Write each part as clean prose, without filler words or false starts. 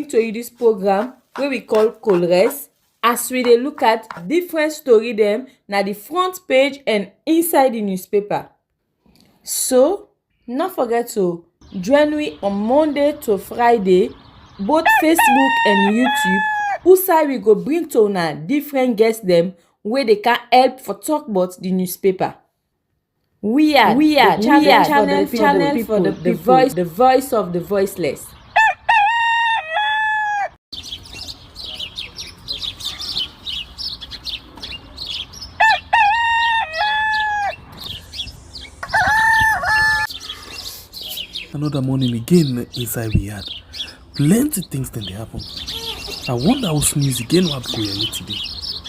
bring to you this program wey we call Colres, as we dey look at different story dem na the front page and inside the newspaper. So, no forget to join me on Monday to Friday, both Facebook and YouTube, who we go bring to una different guests dem wey dey can help for talk about the newspaper. We are channel for the people, the voice of the voiceless. Another morning again inside we had plenty things then they happen. I wonder how sneeze again what go here today.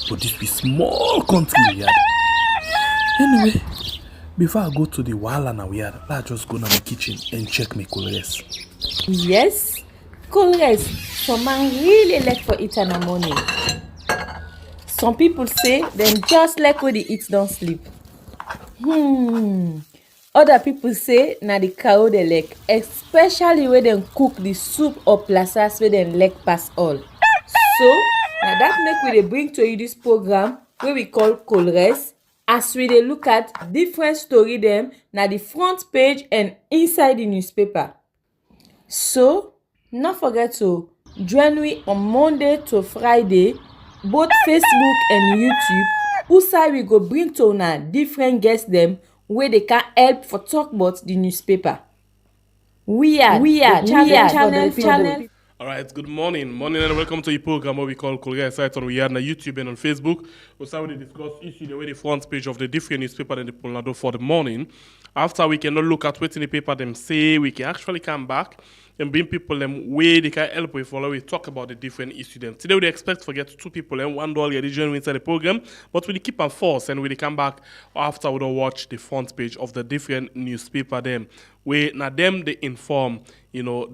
But this be small country we had. Anyway, before I go to the wahala now we had, let's just go to my kitchen and check my colors. Yes, colors. Some man really like for eat in the morning. Some people say them just like when they eat don't sleep. Other people say na the cow they like, especially when they cook the soup or plasas where they like pass all. So now that make we dey bring to you this program where we call Colres, as we dey look at different story dem na the front page and inside the newspaper. So no forget to join me on Monday to Friday, both Facebook and YouTube, who we go bring to una different guests dem wey dey can help for talk about the newspaper. We are channel. Alright, good morning and welcome to the program where we call Colgate Site on we are on YouTube and on Facebook. We'll start with the discuss issue the way the front page of the different newspaper and the Polnado for the morning. After we cannot look at what in the paper them say, we can actually come back and bring people them way they can help with while we talk about the different issues them. Today we expect to get two people and one dollar addition inside the program, but we keep on force and we come back after we don't watch the front page of the different newspaper them. We now them they inform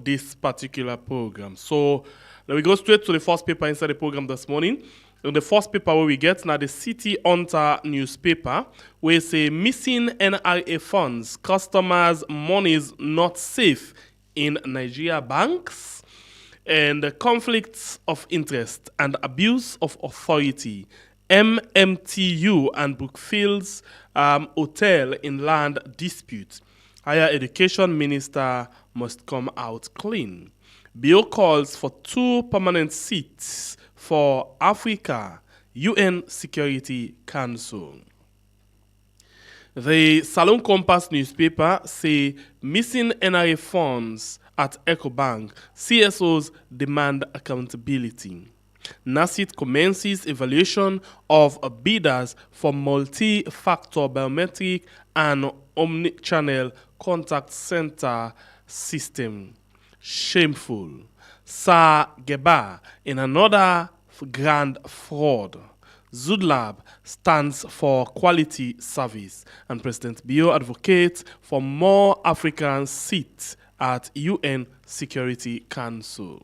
this particular program. So now we go straight to the first paper inside the program this morning. And the first paper where we get now the City Hunter newspaper, where say missing NRA funds, customers' monies not safe in Nigeria banks, and the conflicts of interest and abuse of authority. MMTU and Brookfields Hotel in land dispute. Higher Education Minister must come out clean. Bill calls for 2 permanent seats for Africa, UN Security Council. The Salon Compass newspaper say missing NRA funds at EcoBank. CSOs demand accountability. NACIT commences evaluation of bidders for multi-factor biometric and omni-channel contact center system. Shameful. Sir Geba in another grand fraud. Zudlab stands for quality service, and President Bio advocates for more African seats at UN Security Council.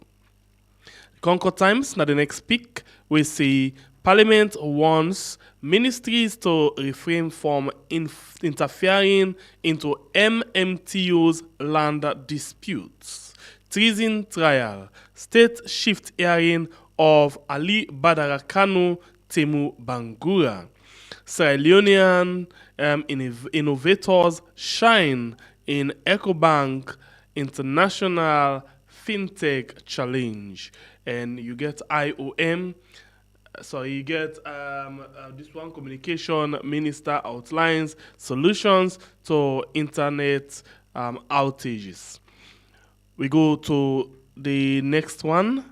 Concord Times, now the next pick, we see Parliament wants ministries to refrain from interfering into MMTU's land disputes. Treason trial, state shift hearing of Ali Badara Kanu Temu Bangura. Sierra Leonean innovators shine in EcoBank International FinTech Challenge. And you get IOM. So you get this one, communication minister outlines solutions to internet outages. We go to the next one.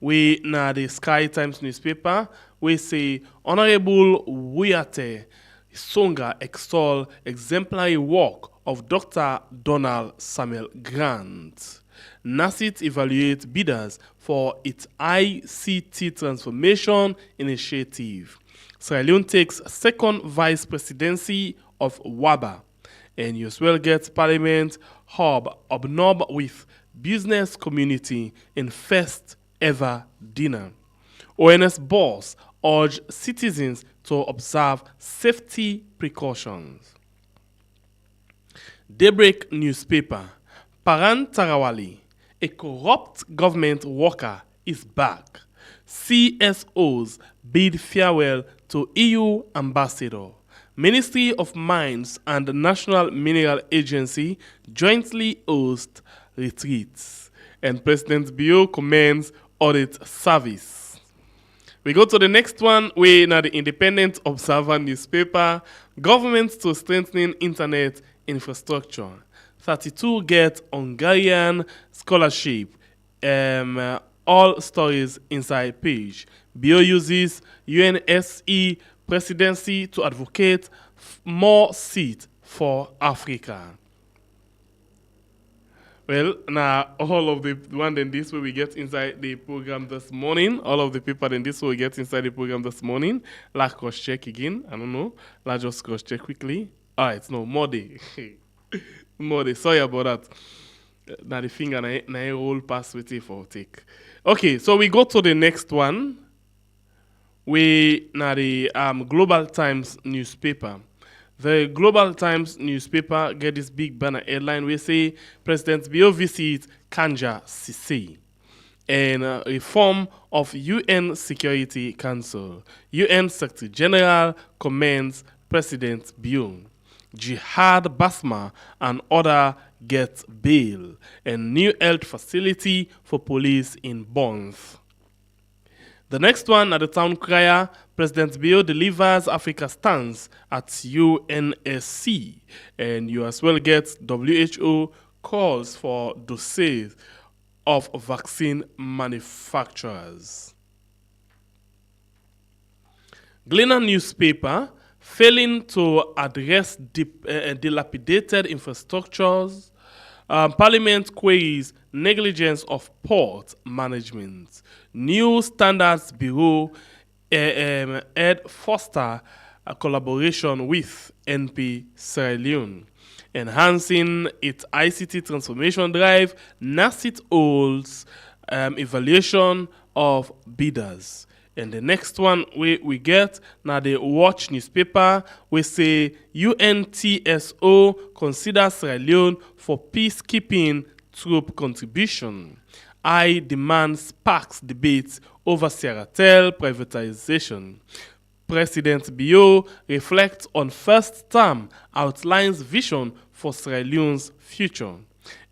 We now the Sky Times newspaper. We say Honorable Wuyate Songa extol exemplary work of Dr. Donald Samuel Grant. NACIT evaluates bidders for its ICT transformation initiative. Sierra Leone takes second vice presidency of WABA. And you as well get Parliament hobnob with business community in first ever dinner. ONS boss urge citizens to observe safety precautions. Daybreak newspaper. Paran Tarawali, A corrupt government worker is back. CSOs bid farewell to EU ambassador. Ministry of Mines and the National Mineral Agency jointly host retreats. And President Bio commends audit service. We go to the next one. We now the Independent Observer newspaper. Government to strengthening internet infrastructure. 32 get Hungarian scholarship. All stories inside page. Bio uses UNSE presidency to advocate more seats for Africa. Well, now all of the one then this way we get inside the program this morning. All of the people then this way we get inside the program this morning. Like cross check again. I don't know. Let's just cross check quickly. Alright, no, more day. More day. Sorry about that. Now the finger na roll pass with it for take. Okay, so we go to the next one. We now the Global Times newspaper. The Global Times newspaper get this big banner headline. We say President Bio visits Kanja Sisi and reform of UN Security Council. UN Secretary General commends President Bio. Jihad Basma and other get bail and new health facility for police in Bonth. The next one at the town crier, President Bio delivers Africa stance at UNSC. And you as well get WHO calls for dossiers of vaccine manufacturers. Gleaner newspaper, failing to address dilapidated infrastructures. Parliament queries negligence of port management. New Standards Bureau Ed foster a collaboration with NP Sierra Leone. Enhancing its ICT transformation drive, NACIT holds evaluation of bidders. And the next one we get now the Watch newspaper. We say UNTSO considers Sierra Leone for peacekeeping troop contribution. I demand sparks debates over Sierratel privatization. President Bio reflects on first term, outlines vision for Sierra Leone's future.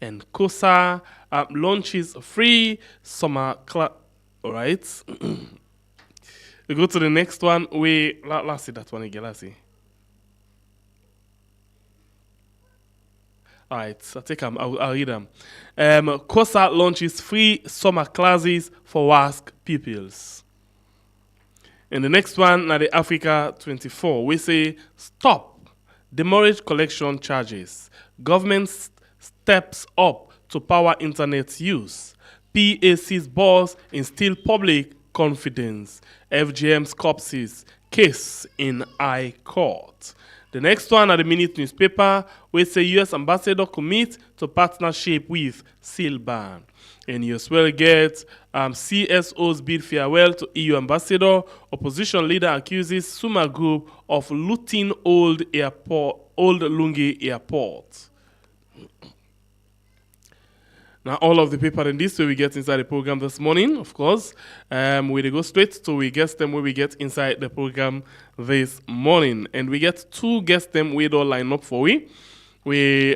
And COSA launches free summer class. All right. We go to the next one. Let's see that one again. Let's see. All right, so I'll read them. COSA launches free summer classes for WASC pupils. And the next one, now the Africa 24, we say stop demurrage collection charges. Government steps up to power internet use. PAC's boss instill public confidence. FGM's corpses case in High Court. The next one at the Minute newspaper, we say U.S. ambassador commit to partnership with Silban. And you as well get CSO's bid farewell to EU ambassador. Opposition leader accuses Suma Group of looting old Lungi airport. Now, all of the people in this way we get inside the program this morning, of course. We go straight to we guess them where we get inside the program this morning. And we get two guess them we don't line up for we. They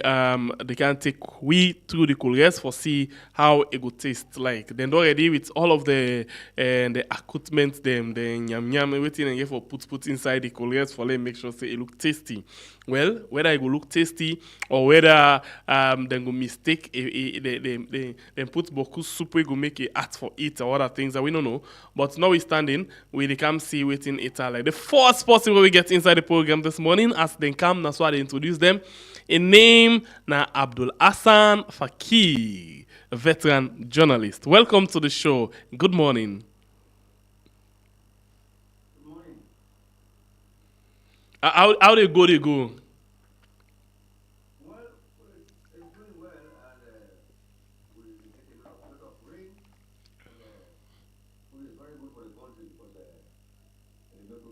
can take we through the coolers for see how it would taste like. Then already with all of the equipment, them, the yam everything and for put inside the coolers for them make sure say it look tasty. Well, whether it will look tasty or whether they go mistake they put boku soup we go make it art for it or other things that we don't know. But now we standing, we come see waiting it like the first person we get inside the program this morning as they come, that's why they introduce them. A name na Abdul Hassan Fakir, a veteran journalist. Welcome to the show. Good morning. Good morning. How they go? Well, it's doing well, and we're getting a lot of rain, which is very good for the country because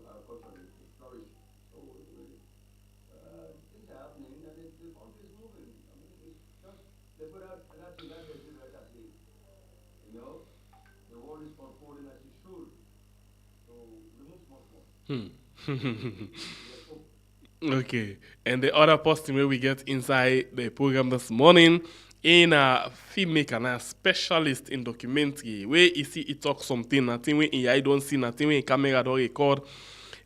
our country is flourishing. So things are happening, and the country is moving. I mean, it's just they put out an active advertisement right at the You know, the world is unfolding as it should. So we move forward. Let's hope. Okay, and the other person where we get inside the program this morning in a filmmaker and a specialist in documentary where you see he talk something, nothing where I don't see, nothing where camera don't record,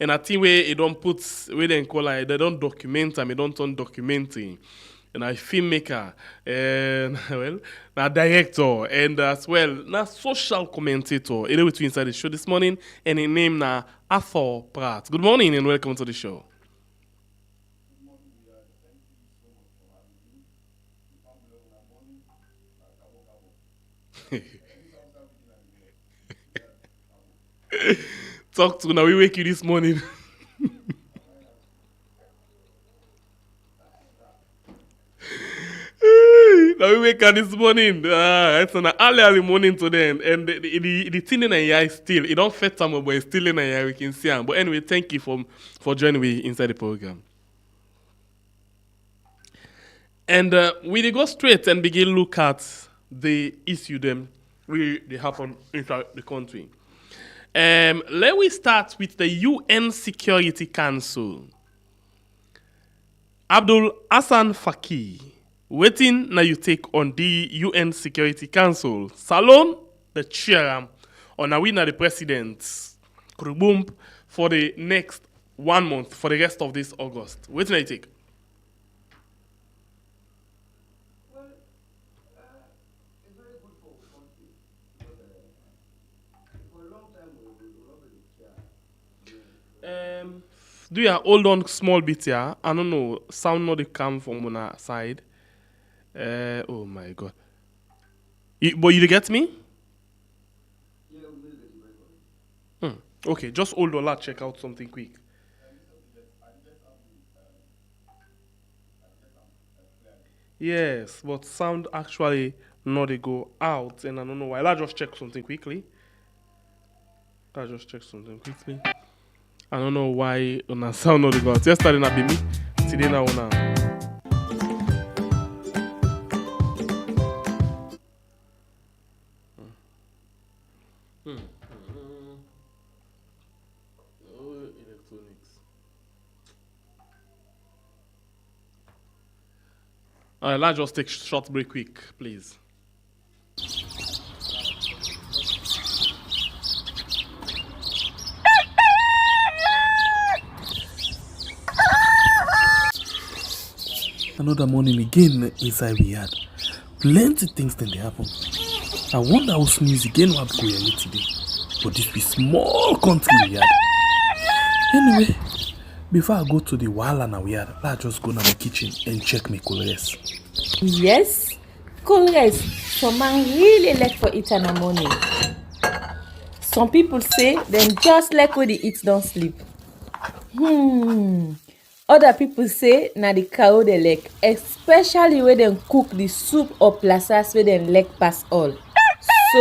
and I think where he don't put where they call like they don't document and they don't turn documentary. And a filmmaker, and well, a director, and as well, na social commentator. Anyway, with inside the show this morning, and his name na Arthur Pratt. Good morning and welcome to the show. Talk to now. We wake you this morning. Now we wake up this morning. It's an early morning to them, and the thing in the eye still. It don't fit some, but it's still in the eye. We can see him. But anyway, thank you for joining me inside the program. And we dey go straight and begin look at the issue them we they happen inside the country. Let we start with the UN Security Council. Abdul Hassan Faki, waiting now you take on the UN Security Council. Salon, the chair, on a winner the president, Kurubump, for the next 1 month, for the rest of this August. Waiting now you take. Well, it's very good for country because for a long time we not been chair. Do you hold on small bit here? I don't know. Sound not the come from on our side. Oh my god. But you get me? Yeah, we will get it very well. Okay, just hold on. Let's check out something quick. Yes, but sound actually not they go out, and I don't know why. Let's just check something quickly. I don't know why on a sound not they go out. Yesterday na be me, today na una. Electronics. Alright, let's just take short break quick, please. Another morning again inside we had plenty things then they happen. I wonder how sneeze again what go here today. But this be small country we had. Anyway, before I go to the wahala now we had, let's just go to the kitchen and check my colors. Yes, colors. Some man really like for eat in the morning. Some people say them just like when they eat don't sleep. Other people say na the cow they like, especially when they cook the soup or plasas where they like pass all. So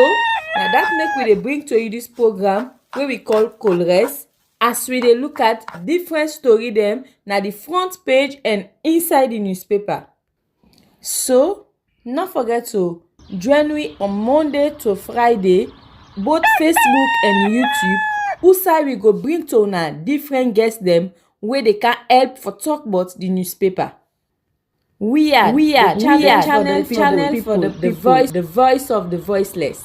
now that make we dey bring to you this program where we call Colres, as we dey look at different story them na the front page and inside the newspaper. So not forget to join me on Monday to Friday, both Facebook and YouTube. Usai we go bring to una different guests them where they can help for talk about the newspaper. We are channel for the people, the voice of the voiceless.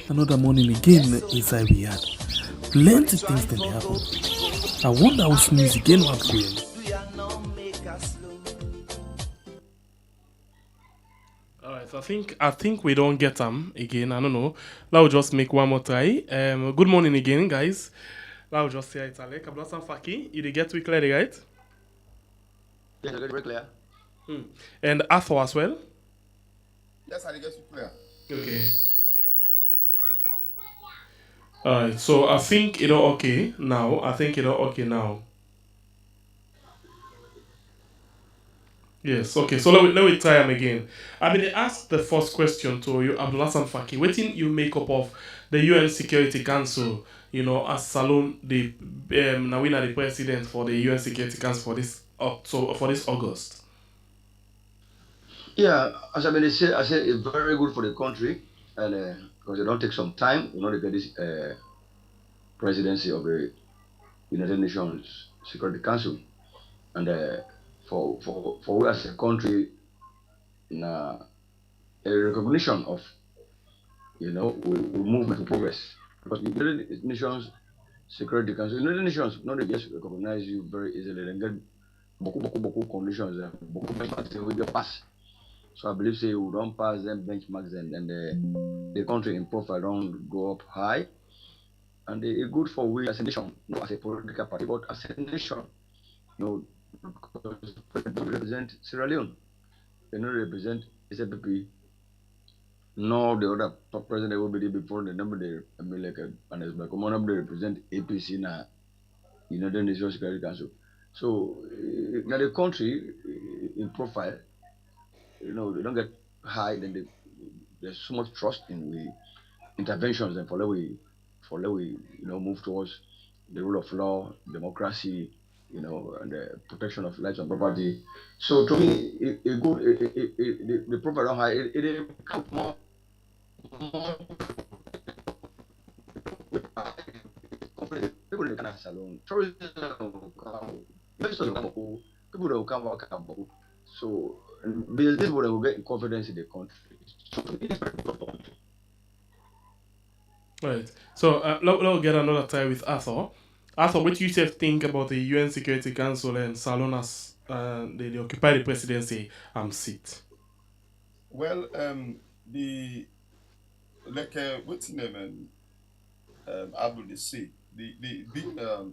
Another morning again inside we had plenty things then they happen. I wonder how sneeze again what go here. Alright, so I think we don't get them again. I don't know. Let's just make one more try. Good morning again, guys. Let's just say it's Alec. Abdul Hassan Faki. You dey get we clearly, right? Yes, I get it very clear. And Arthur as well. Yes, I get it clear. Okay. Alright, so I think it's okay now. Yes, okay. So let me try them again. I mean, they asked the first question to you, Abdullah Faki. What think you make up of the UN Security Council? As Salon, the Nawina, the president for the UN Security Council for this for this August. Yeah, as I mean, I say it's very good for the country, and because it don't take some time, to get this presidency of the United Nations Security Council, and for we as a country, na a recognition of we movement to progress, because the United Nations Security Council, United Nations not they just recognize you very easily. They get beaucoup conditions, beaucoup benchmarks we get pass. So I believe say we don't pass them benchmarks, and the country in profile don't go up high, and it's good for we as a nation, not as a political party, but as a nation. You know, because they represent Sierra Leone, they don't represent SFP, nor the other top president will be there before the number they, I mean, like, and as my commander, they represent APC na United Nations Security Council. So now the country in profile, they don't get high, then there's so much trust in we interventions, and for let we move towards the rule of law, democracy, and the protection of lives and property. So to me, it good. The profile don't high. It become more people in Canada alone. Tourism will come. Investors will come. People that will come work come. So this people that will get confidence in the country. So to me, it's very important. Right. So let's get another tie with Arthur. Arthur, what do you say think about the UN Security Council and Salonas, they occupy the presidency seat? Well, the like what's the name I will say the being the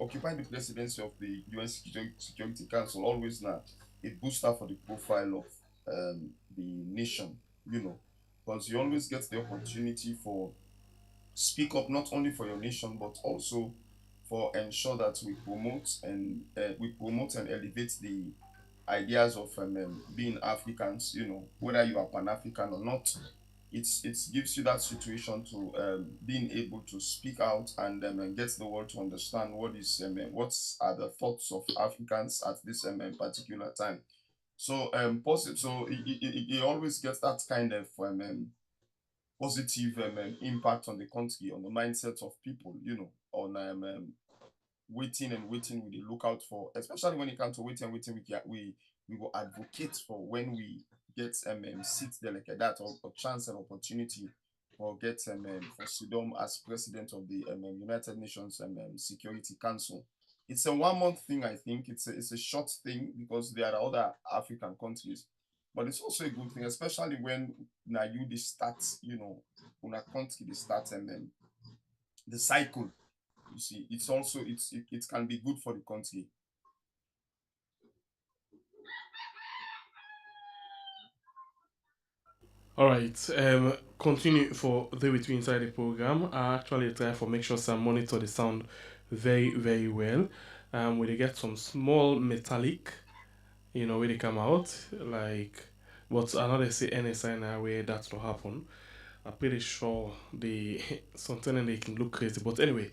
occupying the presidency of the UN Security Council always now it boosts up for the profile of the nation, because you always get the opportunity for speak up not only for your nation but also for ensure that we promote and elevate the ideas of being Africans, whether you are Pan African or not. It gives you that situation to being able to speak out and get the world to understand what are the thoughts of Africans at this particular time. So so it always gets that kind of positive impact on the country, on the mindset of people, on waiting and waiting we dey look out for, especially when it comes to waiting and waiting we will advocate for when we get sit there like that, or chance and opportunity for get for Sidom as president of the United Nations Security Council. It's a 1 month thing, I think. It's a short thing because there are other African countries, but it's also a good thing, especially when now you they start, when a country they start the cycle. You see, it's also it can be good for the country. All right. Continue for the with me inside the program. I actually try for make sure some monitor the sound very well. We they get some small metallic, where they come out like, but I know they say any sign now where that's to happen. I'm pretty sure they something and they can look crazy, but anyway,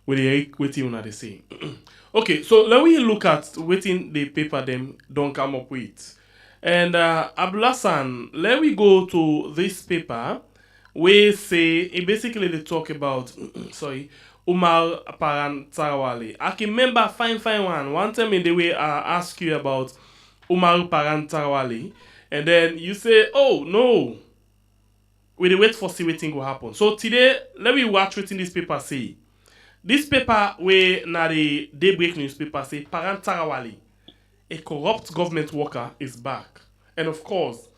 we they waiting on they say. Okay, so let we look at waiting the paper them don't come up with. And Abdullah, let we go to this paper. We say it basically they talk about sorry, Umar Paran Tarawale. I can remember fine one. One time in the way I ask you about Umar Paran Tarawale, and then you say, oh no, we dey wait for see wetin go happen. So today, let me watch wetin this paper say. This paper wey na the Daybreak newspaper say Paran Tarawale, a corrupt government worker, is back. And of course,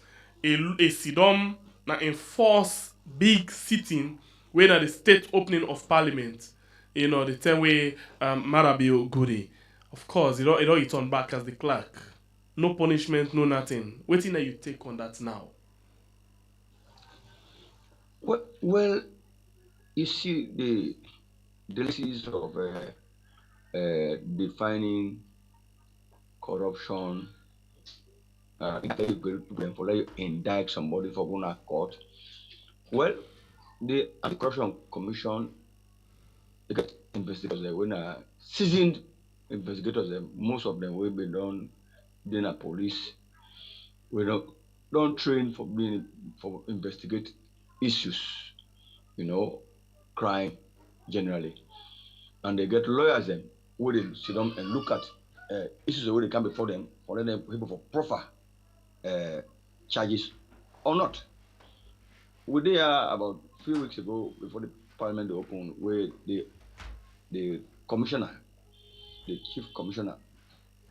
a Sidom na enforce big sitting wey na the state opening of parliament. The time wey Maada go dey. Of course, it all he turn back as the clerk. No punishment, no nothing. Wetin na you take on that now? Well, you see the list of defining corruption I think you could for let you indict somebody for going to court. Well, the Anti-Corruption Commission, they get investigators there, when seasoned investigators there, most of them will be done being a police. We don't train for investigate issues, crime generally. And they get lawyers then where they sit down and look at issues where they come before them for letting people for proper charges or not. We there about a few weeks ago before the parliament opened, where the commissioner, the chief commissioner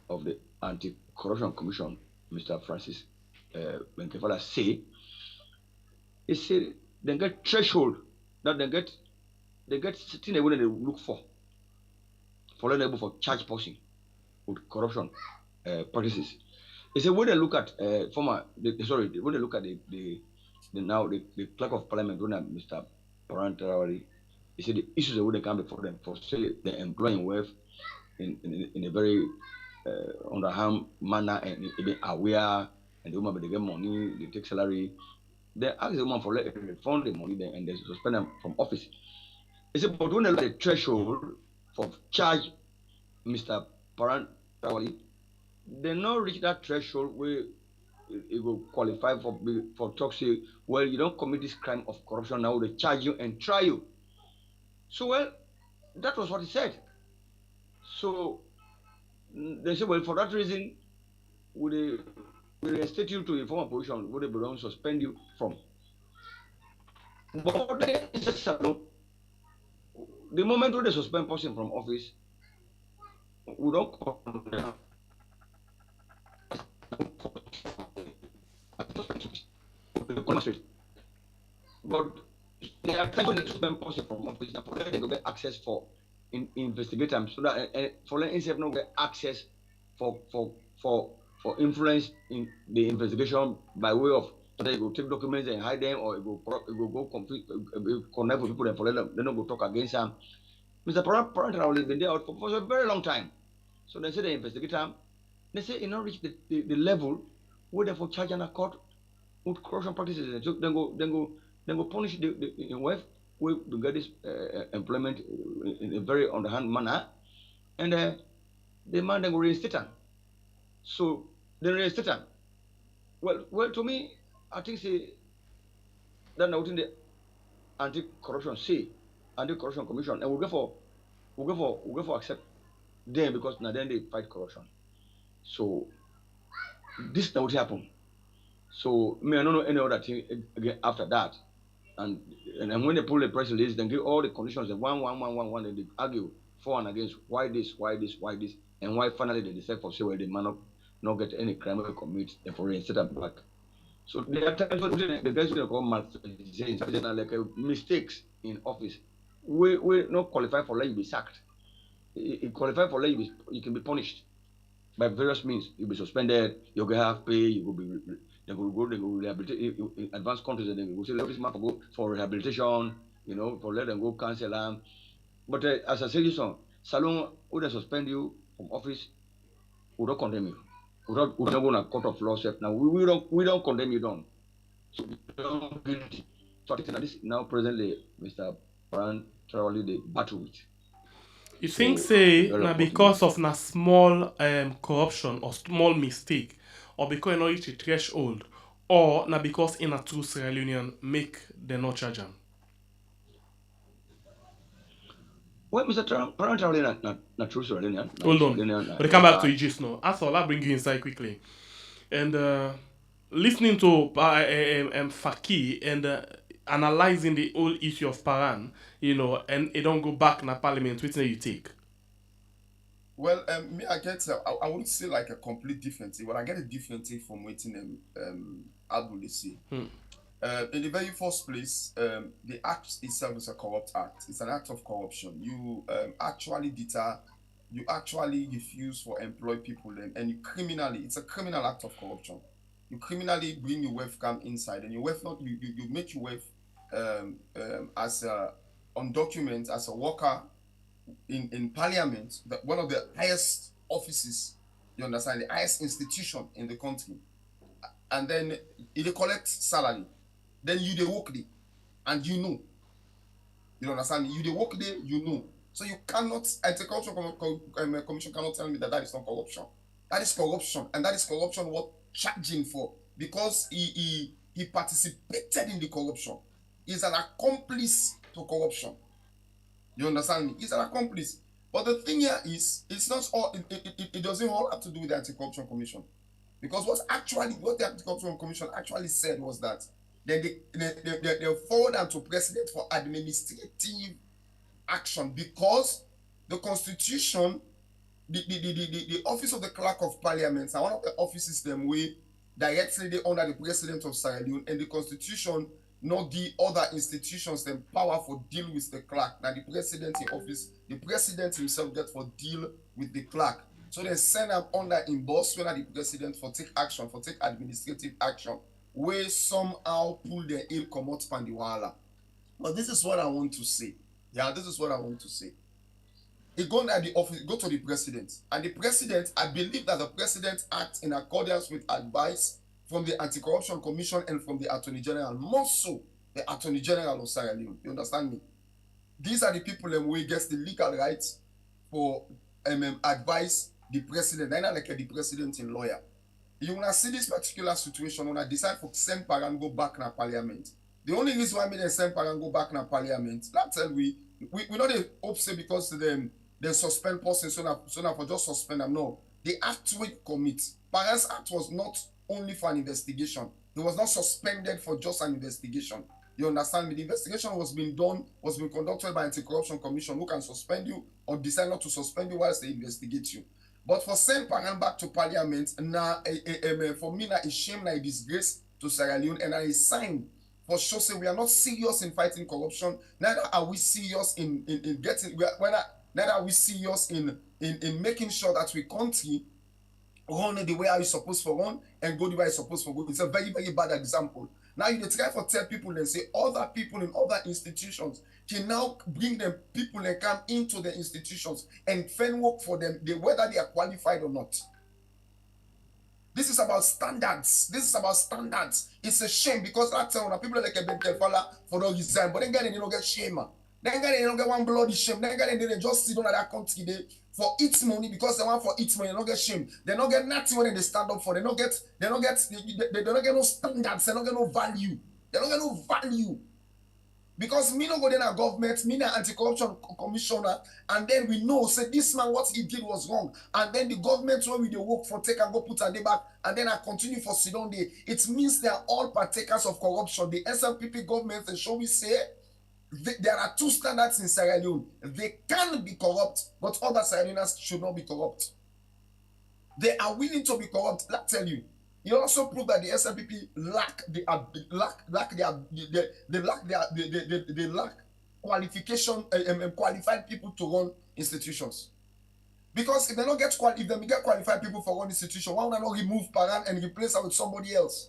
of the Anti-Corruption Commission, Mr. Francis Benkefala, he said they get threshold that they get certain way they look for letting able for charge person with corruption practices. He said when they look at when they look at the clerk of parliament, when Mr. Parliamentary, he said the issues that would come before them for say the employing wealth in a very underhand manner and be aware, and the woman they get money, they take salary. They ask the woman for let refund the money and they suspend them from office. He said, but when they look at the threshold for charge Mr. Parliamentary, they not reach that threshold where it will qualify for talk say, well, you don't commit this crime of corruption, now they charge you and try you. So well, that was what he said. So they said, well, for that reason, we reinstate you to a former position where they belong suspend you from. But the moment when they suspend person from office, we don't condemn but they are trying to suspend person from office now for them to get access for investigate them so that for them instead not get access for influence in the investigation by way of they go take documents and hide them or it go conflict connect with people and for them they don't go talk against them. Mr. Parliamentary has been there for a very long time. So they say they investigate them. They say it not reach the level where they for charge and a court with corruption practices. So then go punish the wife who get this employment in a very underhand manner, and the man then go reinstate them. So they reinstate them. Well, to me, I think say that now in the anti-corruption commission, and we go for accept them because now then they fight corruption. So this now what happen. So me I don't know any other thing again after that. And when they pull the press release, then give all the conditions and one, and they argue for and against why this, and why finally they decide for say well they might not get any crime or commit and for reinstate them back. So there are times when the guys will call malfeasance, like mistakes in office. We not qualify for let you be sacked. It qualify for let you can be punished by various means. You'll be suspended, you'll get half pay, you will be they will rehabilitate in advanced countries and they will say let this man go for rehabilitation, for let them go cancel them. But as I said this one, Salon would suspend you from office, we don't condemn you. We don't go to court of law. Now we don't condemn you down. So we don't guilty. So I think that this now presently Mr. Brand thoroughly the battle with. You think say na because of na small corruption or small mistake or because you not reach the threshold or na because in a true Sierra Leonean make them not charge them? Well, Mr. Parliamentary not true Sierra Leonean. Hold on. But come back to you just now. That's all. I'll bring you inside quickly. And listening to Faki and analyzing the whole issue of Paran, and it don't go back in the parliament, which you take? Well, me, I get, I wouldn't say like a complete difference. Well, I get a different thing from waiting Abdul say. In the very first place, the act itself is a corrupt act. It's an act of corruption. You actually deter, you actually refuse for employ people, and you criminally, it's a criminal act of corruption. You criminally bring your wealth come inside, and your wealth not you make your wealth as a on document as a worker in parliament, one of the highest offices, you understand, the highest institution in the country. and then they collect salary. Then you they work there, and you know. You understand me? You they work there, you know. So you cannot, anti-corruption commission cannot tell me that that is not corruption. That is corruption, and that is corruption what charging for, because he participated in the corruption. He's an accomplice to corruption. You understand me? He's an accomplice. But the thing here is, it's not all. It doesn't all have to do with the anti-corruption commission, because what the anti-corruption commission actually said was that then they forward to president for administrative action, because the constitution, the office of the clerk of parliament, and one of the offices them way directly they under the president of Sierra Leone, and the constitution not the other institutions them power for deal with the clerk. Now the president in office, the president himself get for deal with the clerk. So they send them under in boss when the president for take action, for take administrative action, where somehow pull their ill come out from the wahala. But this is what I want to say. Yeah, this is what I want to say. He go at the office, go to the president, and the president, I believe that the president acts in accordance with advice from the Anti-Corruption Commission and from the Attorney General, more so the Attorney General of Sierra Leone. You understand me? These are the people who get the legal rights for advise the president. They're not like the president in lawyer. You wanna see this particular situation when I decide for send Paran go back na parliament. The only reason why I made send Paran go back na parliament, that's tell we not the hope say because they suspend person so now for just suspend them. No, the act we commit. Paran's act was not only for an investigation. It was not suspended for just an investigation. You understand me? The investigation was being conducted by Anti-Corruption Commission, who can suspend you or decide not to suspend you whilst they investigate you. But for send Paran back to parliament, for me, a shame, a disgrace to Sierra Leone, and a sign for sure say we are not serious in fighting corruption. Neither are we serious in getting. Neither are we serious in making sure that we country run the way it's supposed to run and go the way it's supposed to go. It's a very, very bad example. Now you try to tell people and say other people in other institutions can now bring them people and come into the institutions and fan work for them, whether they are qualified or not. This is about standards. This is about standards. It's a shame because that's when people like a bit for no reason, but then they don't get shame. Then they don't get one bloody shame. Then they just sit on that country there for its money because they want for its money. They don't get shame. They don't get nothing when they stand up for. They don't get no standards. They don't get no value. They don't get no value. Because me no go then a government, me na anti-corruption commissioner, and then we know say this man what he did was wrong, and then the government where we they work for take and go put a day back, and then I continue for sit down there. It means they are all partakers of corruption. The SLPP government and show we say there are two standards in Sierra Leone. They can be corrupt, but other Sierra Leoneans should not be corrupt. They are willing to be corrupt. Let tell you. You also prove that the SLPP lack qualification, qualified people to run institutions. Because if they don't get qualified people for run institution, why would I not remove Paran and replace her with somebody else?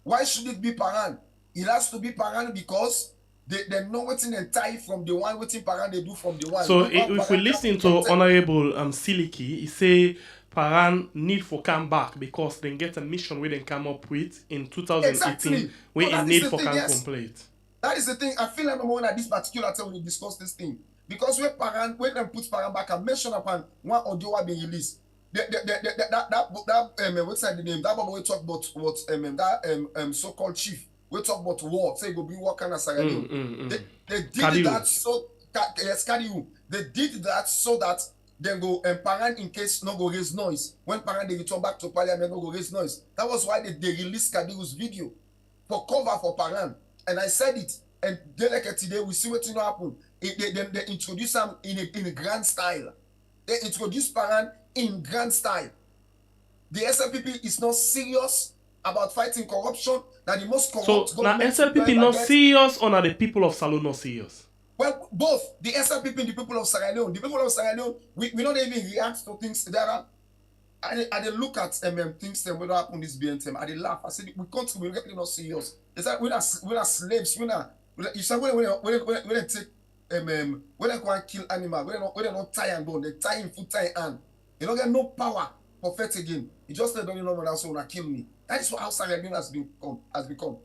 Why should it be Paran? It has to be Paran because they know what's in and tie from the one waiting Paran they do from the one. So if we listen to Honorable Siliki, he say Paran need for come back because they get a mission where they come up with in 2018 exactly. Where it need for come complete. That is the thing. I feel like I'm at this particular time when we discuss this thing. Because when they put Paran back and mention upon one audio will be released. What's the name? That Bobo we talk about what that so-called chief. We talk about war. Say go be working as Sierra Leone. They did that so yes, they did that so that then go Paran in case no go raise noise. When Paran they return back to parliament, no go raise noise. That was why they released Kadiru's video for cover for Paran. And I said it. And they like today we see what happen. They introduce him in a grand style. They introduce Paran in grand style. The SLPP is not serious about fighting corruption. That the most corrupt. So now SLPP not serious or are the people of Salone not serious? Well, both the SLPP and the people of Sierra Leone. The people of Sierra Leone, we don't even react to things that are. I look at things that will happen this BNT. I laugh. I said we can't. We're really not serious. It's like we're not slaves. We're not. You say when they take when they go and kill animal, when they not tie and bone, they tie in foot tie and. You don't get no power for fight again. You just let don't know that so wanna kill me. That is what outside rebellion has become.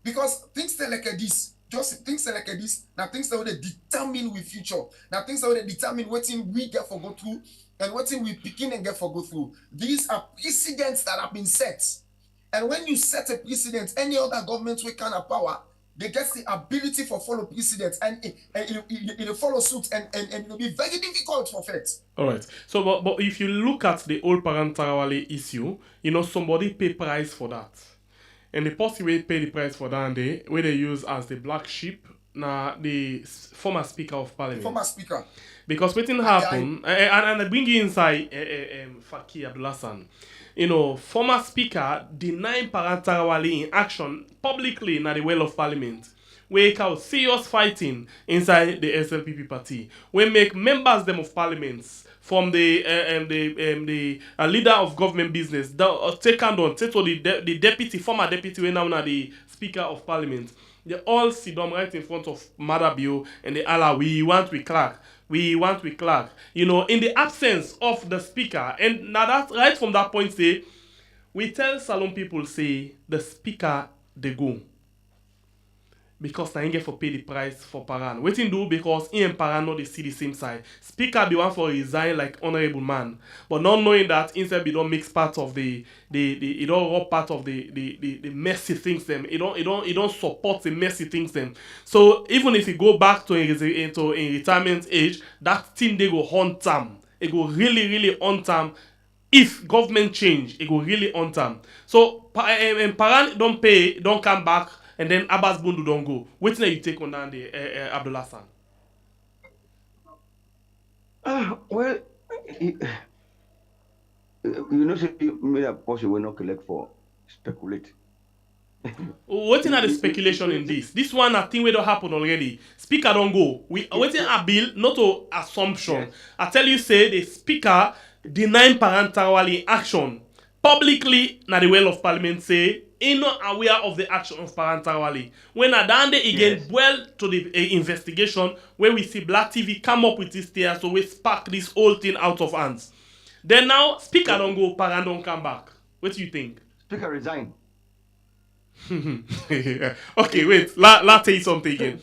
Because things like this, just things like this, now things that will determine with future. Now things that will determine what thing we get for go through and what thing we begin and get for go through. These are precedents that have been set. And when you set a precedent, any other government with kind of power, they get the ability for follow precedents and it will follow suit and it will be very difficult for faith. All right. So, but if you look at the old parental issue, somebody pay price for that. And the person will pay the price for that day, where they use as the black sheep, the former Speaker of Parliament. Former Speaker. Because what happen, and I bring you inside Fakir Abdulhassan. Former Speaker denying parental in action publicly in the well of Parliament. We call serious fighting inside the SLPP party. We make members them of parliaments from the leader of government business. Take on the deputy, former deputy, we now the Speaker of Parliament. They all sit down right in front of Maada and they all we want we clerk. We want we clerk. In the absence of the speaker, and now that right from that point say, we tell Salon people say the speaker they go. Because na get for pay the price for Paran. Waiting do because he and Paran not they see the same side. Speaker be one for resign like honorable man, but not knowing that inside be don't mix part of the it don't rub part of the messy things them. It don't support the messy things them. So even if you go back to in retirement age, that thing they go haunt them. It go really haunt them. If government change, it go really haunt them. So Paran don't pay, don't come back. And then Abbas Bundu don't go. Wait till you take on down the Abdulhassan. Well, say you made a person will not collect for speculate. Waiting at the speculation in this. This one, I think, we don't happen already. Speaker don't go. We waiting a bill, not to assumption. Yes. I tell you, say the speaker denying parental action publicly. Na the well of Parliament say. Is not aware of the action of parental. When Adande again well to the investigation where we see Black TV come up with this there, so we spark this whole thing out of hands. Then now speaker don't go, parent don't come back. What do you think? Speaker resign. Okay, wait. Let's tell you something again.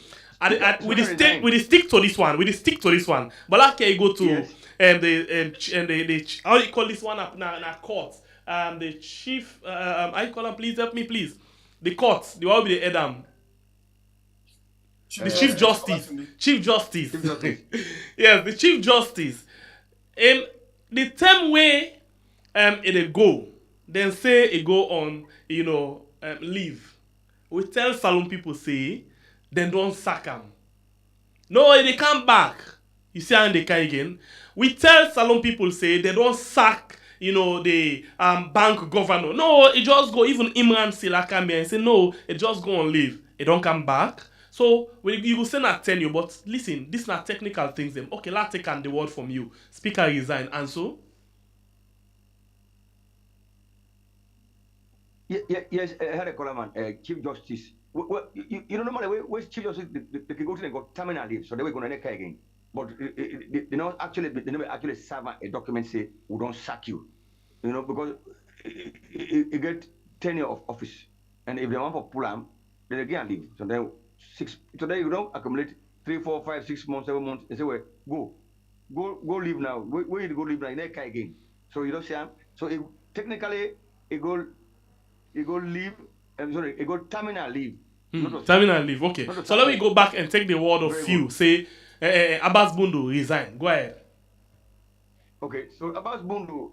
We stick to this one. We stick to this one. But like I go to the how do you call this one up na court? The chief, I call him, please help me, please. The court, the one with the Edam. The Chief Justice. Chief Justice. Yes, the Chief Justice. The same way it go, then say it go on, leave. We tell Salon people say, then don't sack them. No, they come back. You see how they come again? We tell Salon people say, they don't sack the bank governor. No, it just go. Even Imran Sila come here and say, no, it just go and leave. It don't come back. So, you will say not tell you, but listen, this is not technical things. Them. Okay, let's take the word from you. Speaker resign. And so? Yes, I had a column, Chief Justice. Well, normally, where's Chief Justice, they can go to and go terminal leave, so they were going to again. But they never actually serve a document say we don't sack you, because you get tenure of office, and if they want for pull them, then they can leave. So then today you don't accumulate 3, 4, 5, 6 months, 7 months, and say, well, go leave now. Where you go leave now? You can't again. So you don't see them. So technically, it go leave. It go terminal leave. Terminal leave. Okay. So let me go back and take the word of few. Say. Abbas Bundu resign. Go ahead. Okay, so Abbas Bundu,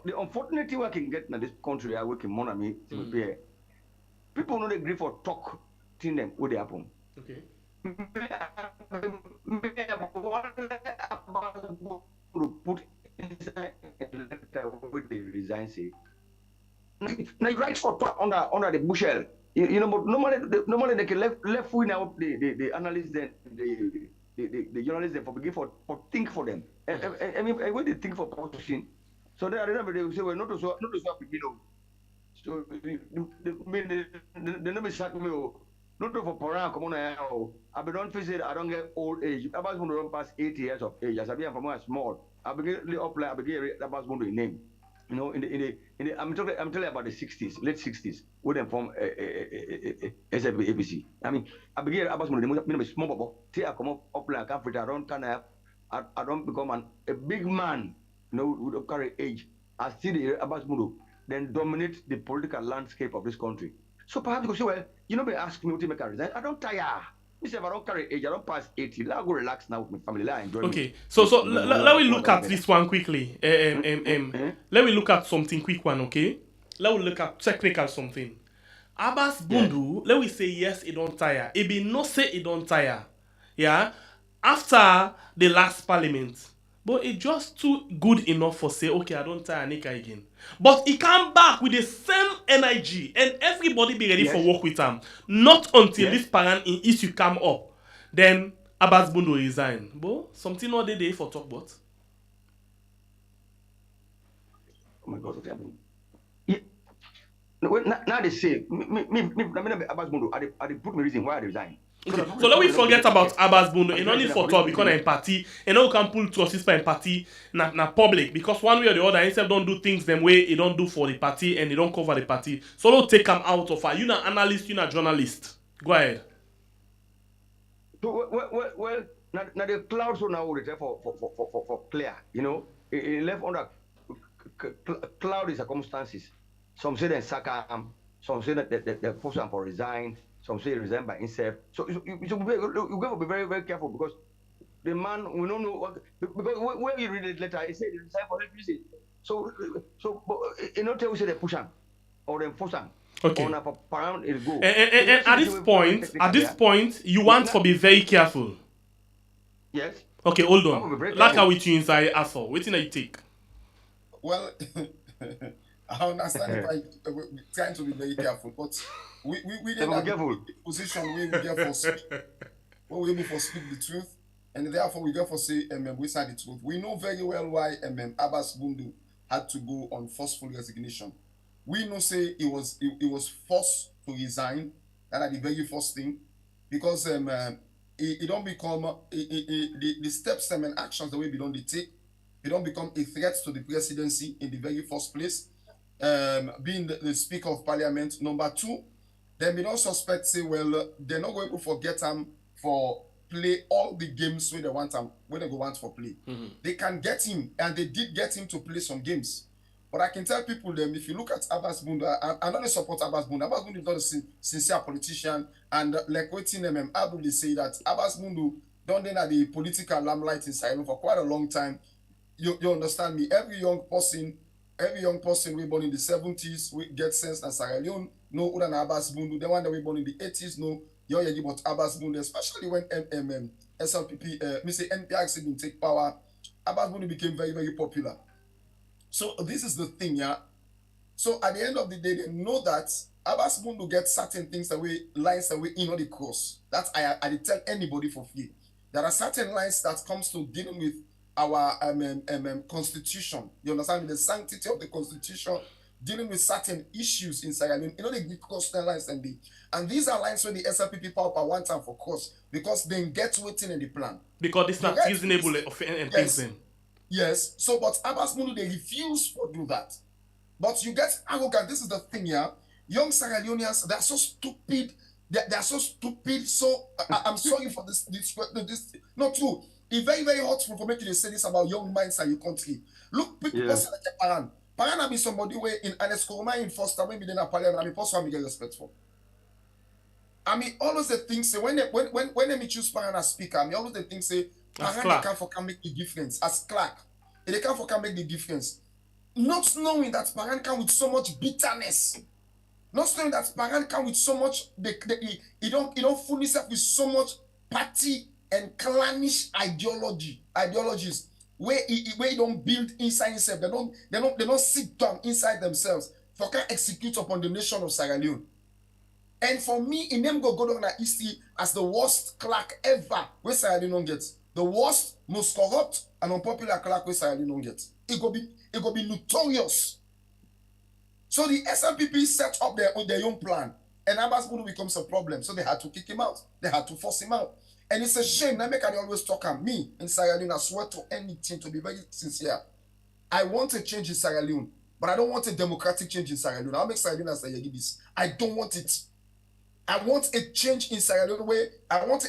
the unfortunate thing I can get in this country, I work in Monami, people don't agree for talk to them what they happen. Okay. Put inside a letter with the resign say. Now you write for talk under the bushel. But normally they can left wing out the analysts then the journalists then for think for them. I mean when they think for position. So they say well not to so So they never sack me not for Paran come on I be don't visit I don't get old age. About going to run past 80 years of age. As I be from small. I begin apply I begin Abbas Bundu name. You know, I'm telling you about the 60s, late 60s, when they form SFAPC. I mean, I began Abbas Mundo, small bubble, till I come up like Africa, I don't kind of, I don't become a big man, you know, with carry age. I see the Abbas Mundo then dominate the political landscape of this country. So perhaps you could say, well, you know, they ask me to make a resign. I don't tire. Me say, if I don't carry age, I don't pass 80. Let go relax now with my family. Let enjoy. Okay, so let me look at this one quickly. Let me look at something quick one, okay? Let me look at technical something. Abbas Bundu, let me say yes, it don't tire. It be no say it don't tire. Yeah? After the last parliament. But it just too good enough for say, okay, I don't tire Nika again. But he come back with the same energy and everybody be ready for work with him. Not until this parent in issue come up. Then Abbas Bundu resign. But something not the day for talk about. Oh my God, what's happening? Yeah. Now they say, Abbas Bundu, I put my reason why I resign. Okay. So let me forget about Abbas Bundu. You don't need for talk because I'm party. And now you can pull trusses by party na public. Because one way or the other, instead don't do things them way you don't do for the party and they don't cover the party. So don't take them out of her. You not analyst, you not journalist. Go ahead. So well now the clouds are now reserved for clear. You know, it left under cloudy circumstances. Some say they sack him, some say that they force him for resign, some say resign by himself. So you got to be very, very careful because the man, we don't know what, because when you read the letter, it said he resigned for that reason. So you know, tell you say they push him or they force him. Okay. And at this point, you want to be very careful. Yes. Okay, hold on. Like how we you inside asshole. Waiting that you take. Well, I understand if we're trying to be very careful, but we didn't have a position where we get for speak, where we able for speak the truth, and therefore we get for say we say the truth. We know very well why Abbas Bundu had to go on forceful resignation. We know say it was forced to resign. That the very first thing, because it don't become the steps and actions the way we don't take. It don't become a threat to the presidency in the very first place. Being the Speaker of Parliament. Number two, then we don't suspect say, well, they're not going to forget him for play all the games where they want him, where they go want for play. Mm-hmm. They can get him, and they did get him to play some games. But I can tell people them, if you look at Abbas Bundu, I don't support Abbas Bundu. Abbas Bundu is not a sincere politician, and like waiting them, Abdul say that Abbas Bundu don't then have the political limelight in Sierra for quite a long time. You understand me? Every young person we born in the 70s, we get sense as Sierra Leone, no other than Abbas Bundu. The one that we born in the 80s, no, you about Abbas Bundu, especially when SLPP, NPRC didn't take power. Abbas Bundu became very, very popular. So this is the thing, yeah. So at the end of the day, they know that Abbas Bundu gets certain things lines that we in on the cross. That I tell anybody for free. There are certain lines that comes to dealing with our constitution. You understand me? The sanctity of the constitution, dealing with certain issues in Sierra Leone. You know, they give constant lines and these are lines where the SLPP power one time for course because they get waiting in the plan. Because it's not reasonable and things then. Yes. So, but Abbas Bundu, they refuse to do that. But you get arrogant. This is the thing, yeah. Young Sierra Leoneans, they're so stupid. They're so stupid. So, I'm sorry for this. Not true. It's very, very hurtful for making you say this about young minds in your country. Look, people like Paran. Paran have been somebody where in Ernest Koroma in Foster, when we didn't Parliament, I mean, person I'm get respectful. I mean, always the things say when they choose Paran as speaker, I mean, always the things say Paran can make the difference as clerk. They can make the difference. Not knowing that Paran can with so much bitterness. Not knowing that Paran can with so much he don't fool himself with so much party and clannish ideologies where he don't build inside himself. They don't sit down inside themselves for can execute upon the nation of Sierra Leone. And for me, in them go down that history as the worst clerk ever where Sierra Leone gets. The worst, most corrupt and unpopular clerk where Sierra Leone gets. It go be notorious. So the SLPP set up their own plan, and Abbas Bundu becomes a problem. So they had to kick him out. They had to force him out. And it's a shame. That make I always talk at me in Sierra Leone. I swear to anything, to be very sincere. I want a change in Sierra Leone. but I don't want a democratic change in Sierra Leone. I'll make Sierra Leone as this. I don't want it. I want a change in Sierra Leone where I want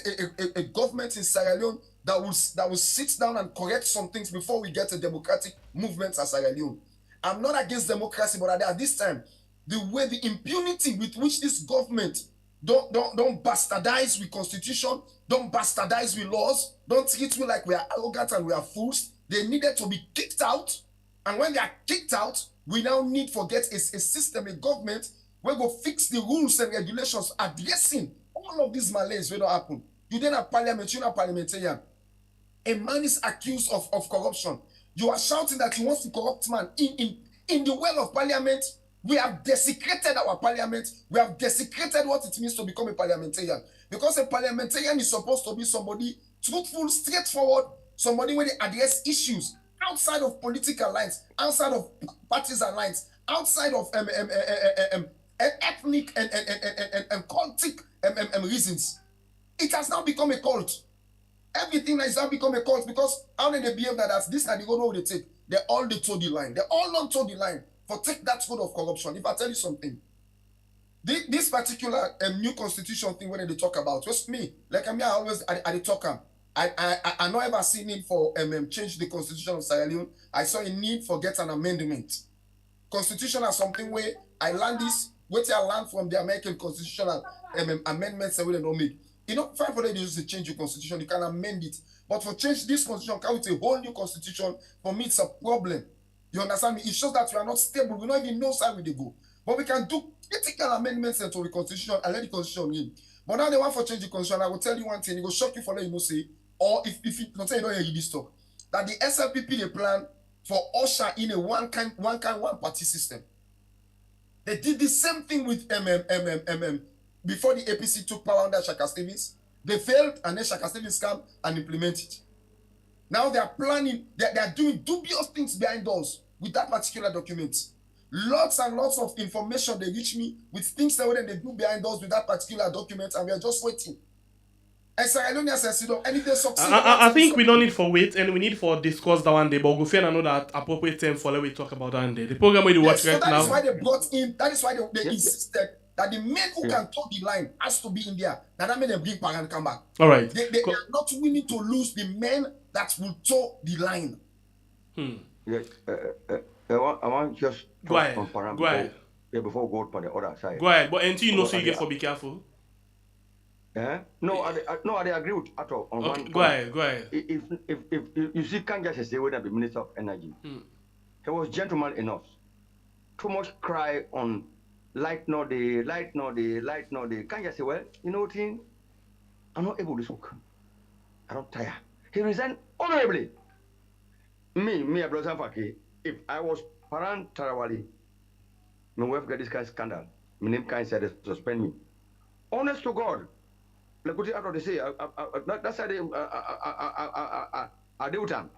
a government in Sierra Leone that will sit down and correct some things before we get a democratic movement as Sierra Leone. I'm not against democracy, but at this time, the impunity with which this government don't bastardize with constitution, don't bastardize with laws, don't treat me like we are arrogant and we are fools. They needed to be kicked out, and when they are kicked out, we now need to get a system, a government where go fix the rules and regulations addressing all of these malaise wey don't happen. You then have parliament, you have parliamentarian. A man is accused of corruption. You are shouting that he wants to corrupt man in the well of parliament. We have desecrated our parliament. We have desecrated what it means to become a parliamentarian. Because a parliamentarian is supposed to be somebody truthful, straightforward, somebody where they address issues outside of political lines, outside of partisan lines, outside of ethnic and cultic reasons. It has now become a cult. Everything has now become a cult because how did they behave that as this and they go know they take? They all toe the line. They all not toe the line for take that road of corruption. If I tell you something, this particular new constitution thing when they talk about, just me, like I always I talk I not ever seen need for change the constitution of Sierra Leone. I saw a need for get an amendment. Constitution is something where I learned this, what I learned from the American constitutional amendments that we don't make. You know, 500 years to change your constitution, you can amend it. But for change this constitution, come with a whole new constitution, for me it's a problem. You understand me? It shows that we are not stable. We don't even know where they go. But we can do critical amendments to the constitution and let the constitution in. But now they want for change the constitution. I will tell you one thing, it will shock you for letting you know say, or if you don't say you don't hear this talk, that the SLPP they plan for usher in a one party system. They did the same thing with before the APC took power under Shaka Stevens. They failed, and then Shaka Stevens came and implemented it. Now they are planning, they are doing dubious things behind us with that particular document. Lots and lots of information they reach me with things that they do behind us with that particular document, and we are just waiting. And Sierra Leone says, you know, and if they succeed, I think we don't need for wait, and we need for discuss that one day. But go find another appropriate time for let we talk about that one day. The program we watch so right that now. is why they brought in. That is why they insisted that the men who can toe the line has to be in there. Now that made them bring Pagan come back. All right. They are not willing to lose the men that will toe the line. Yes. I want just go ahead. On Paran go ahead. Before we go to the other side. Go ahead. But until you know, so you get for be careful. No, I agree with at all. On okay, one go ahead. Go ahead. If you see, can't just say whether the Minister of Energy, he was gentleman enough. Too much cry on light no day. Can't just say, well, you know what thing? I'm not able to smoke. I don't tire. He resigned honorably. Me, a brother Faki. If I was Paran Tarawali, my wife got this kind of scandal. My name kind said suspend me. Honest to God. Like what you have to say, that's how I do time.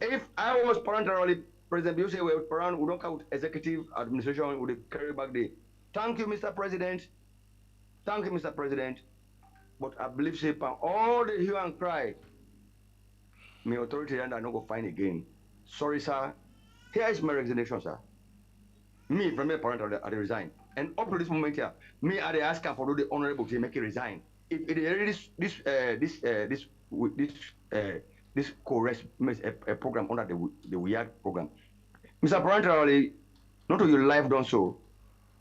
If I was parentarily president, you say, well, parent would not count executive administration would carry back the. Thank you, Mr. President. Thank you, Mr. President. But I believe, say, all the hue and cry, my authority and I not go find again. Sorry, sir. Here is my resignation, sir. Me, from my parent, I resign. And up to this moment here, me, I ask for the honorable to make it resign. If it is this co-rest a program under the weird program, Mr. Parental, not to your life done so.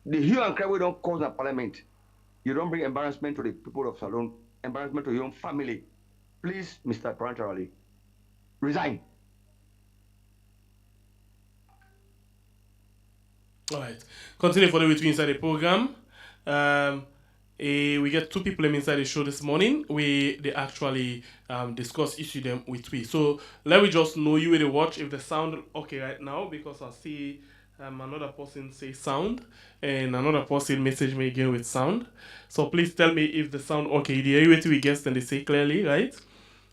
The hue and cry we don't cause a parliament. You don't bring embarrassment to the people of Salone, embarrassment to your own family. Please, Mr. Parental, resign. All right. Continue for the way to inside the program. We get two people inside the show this morning. They actually discuss issue them with we. So let me just know you will watch if the sound okay right now because I see another person say sound and another person message me again with sound. So please tell me if the sound okay. The area we guess and they say clearly, right?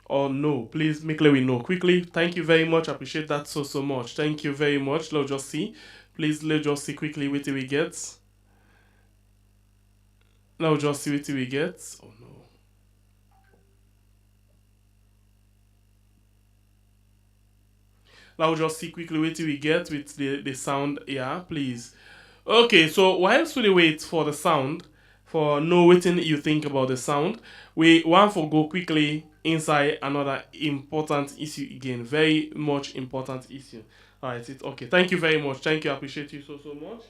Or no, please make let we know quickly. Thank you very much. I appreciate that so much. Thank you very much. Let's just see. Please let's just see quickly what we get. Now just see what we get. Oh no. I'll just see quickly what we get with the sound. Yeah, please. Okay, so whilst we wait for the sound, for know what you think about the sound, we want to go quickly inside another important issue again. Very much important issue. Alright, it's okay. Thank you very much. Thank you. I appreciate you so much.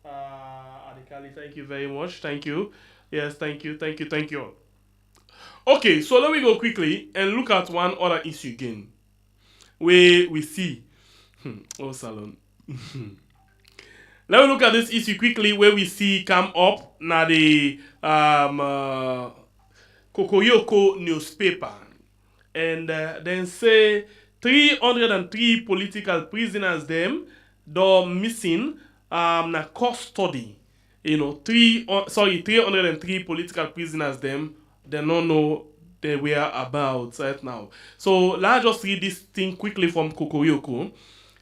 Adikali, thank you very much. Thank you. Yes, thank you, thank you. Okay, so let me go quickly and look at one other issue again. Where we see oh salon. Let me look at this issue quickly where we see come up now the Kokoyoko newspaper and then say 303 political prisoners them do missing na custody. 303 political prisoners them they don't know their whereabouts right now. So let's just read this thing quickly from Kokoyoko.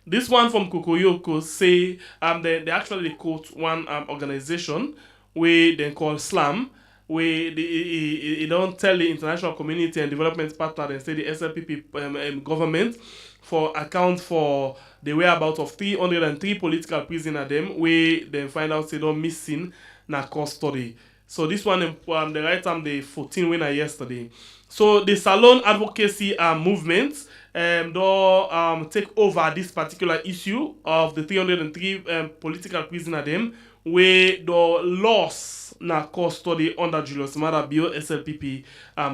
This one from Kokoyoko say they actually quote one organization where they call SLAM, where they don't tell the international community and development partner and say the SLPP government for account for the whereabouts of 303 political prisoners them where they find out they don't missing na custody. So this one the right time the 14 winner yesterday. So the Salon advocacy movement take over this particular issue of the 303 political prisoner them where the loss na custody under Julius Maada bill SLPP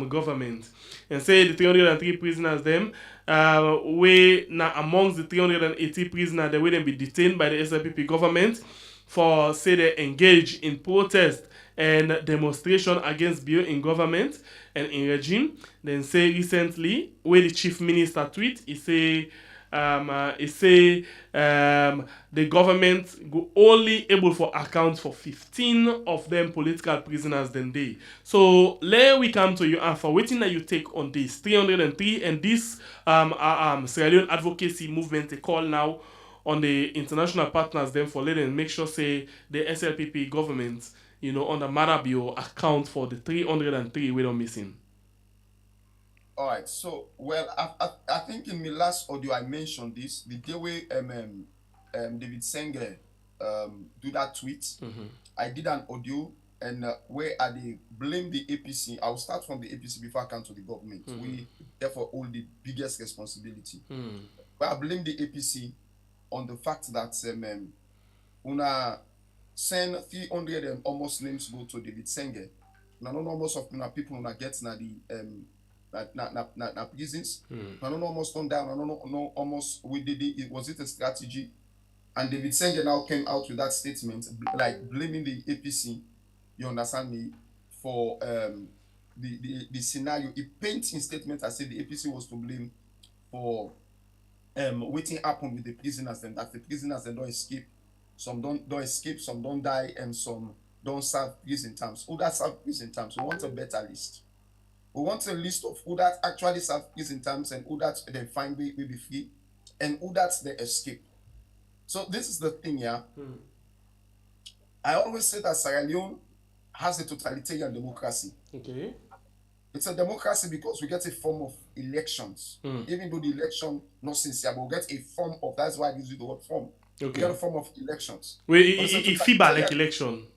government and say the 303 prisoners them where na amongst the 380 prisoners they will be detained by the SLPP government for say they engage in protest and demonstration against bill in government and in regime. Then say recently where the chief minister tweet he say the government go only able for account for 15 of them political prisoners than they. So let we come to you and for waiting that you take on this 303 and this Sierra Leone advocacy movement they call now on the international partners then for letting make sure say the SLPP government under Maada bill account for the 303 we don't missing. All right. So, well, I think in my last audio I mentioned this. The day where David Senge do that tweet, I did an audio and where I blame the APC. I'll start from the APC before I come to the government. We therefore hold the biggest responsibility. But I blame the APC on the fact that una send 300 and almost names go to David Senge. Now, not almost of people una get na the na prisons. I don't know almost turned down. I don't know almost we did it. Was it a strategy? And David Senge now came out with that statement, like blaming the APC. You understand me for the scenario. He paints in statement as if the APC was to blame for waiting happen with the prisoners and that the prisoners they don't escape. Some don't escape, some don't die, and some don't serve prison terms. Who that serve prison terms? We want a better list. We want a list of who that actually serve prison terms and who that they find will be free and who that they escape. So this is the thing, yeah. I always say that Sierra Leone has a totalitarian democracy. Okay. It's a democracy because we get a form of elections. Even though the election not sincere, but we get a form of, that's why I use the word form. Okay. We get a form of elections. Wait, it FIBA like election.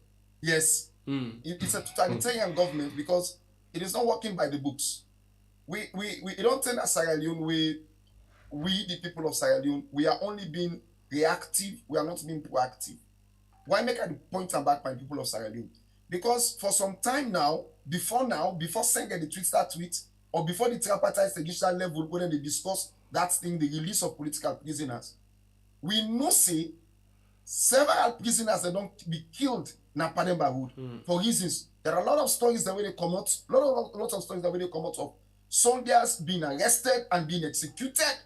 Yes. It's a totalitarian government because it is not working by the books. We don't tell that Sierra Leone, we the people of Sierra Leone, we are only being reactive, we are not being proactive. Why make I point and back by the people of Sierra Leone? Because for some time now, before Senge the tweet, or before the tripartite judicial level, when they discuss that thing, the release of political prisoners, we know say several prisoners that don't be killed na Pademba Road for reasons. There are a lot of stories that way they come out, lots of stories that way they come out of soldiers being arrested and being executed.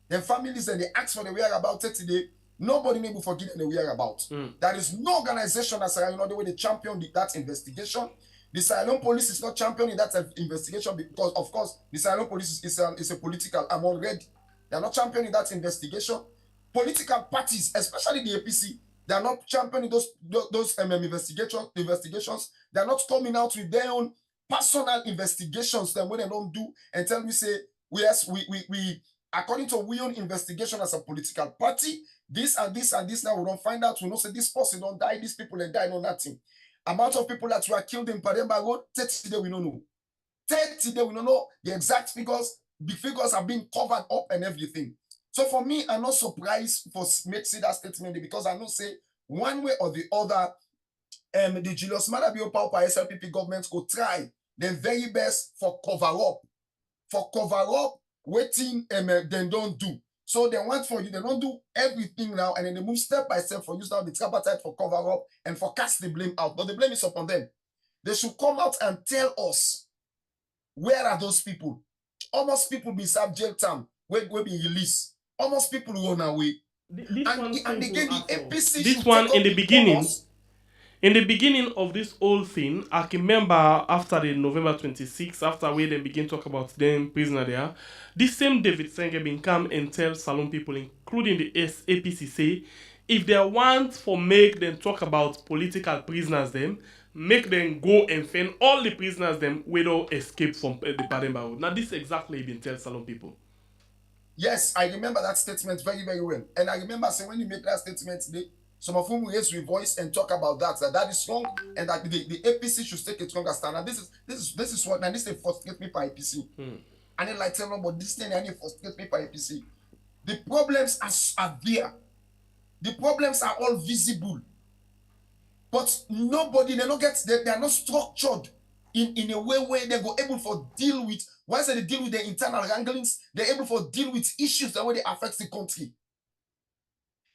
Then families that they ask for the whereabouts today, nobody may be forgetting the whereabouts. There is no organization that Sierra Leone the way they champion that investigation. The Sierra Leone police is not championing that investigation because, of course, the Sierra Leone police is a political. I'm already. They are not championing that investigation. Political parties, especially the APC, they are not championing those investigations. They are not coming out with their own personal investigations. Then when they don't do and tell me say, yes, we according to WION investigation as a political party, this and this and this, now we don't find out, we don't say this person don't die, these people and die, no nothing. Amount of people that were killed in Paremba Road, 30 days we don't know. 30 days we don't know the exact figures. The figures are being covered up and everything. So for me, I'm not surprised for see that statement because I know say one way or the other, the Julius Maada Bio Paupa SLPP government could try their very best for cover up waiting they don't do. So they want for you, they don't do everything now, and then they move step by step for you now the tripartite for cover up and for cast the blame out. But the blame is upon them. They should come out and tell us where are those people. Almost people be subject term, will be released. Almost people run away. And again, the APC this one in the beginning. In the beginning of this whole thing, I can remember after the November 26th, after we then begin talk about them prisoner there, this same David Senge bin come and tell Salon people, including the APC, say, if they want for make them talk about political prisoners them, make them go and find all the prisoners them without escape from the Paremba Road. Now this exactly been tell Salon people. Yes, I remember that statement very, very well. And I remember saying when you make that statement today, some of whom raise your voice and talk about that is wrong, and that the APC should take a stronger stand. And this is what, and this is frustrate me for APC. And then like tell them about this thing, and it frustrate me for APC. The problems are there. The problems are all visible. But nobody, they are not structured in a way where they go able for deal with, once they deal with the internal wranglings, they're able for deal with issues that way they affect the country.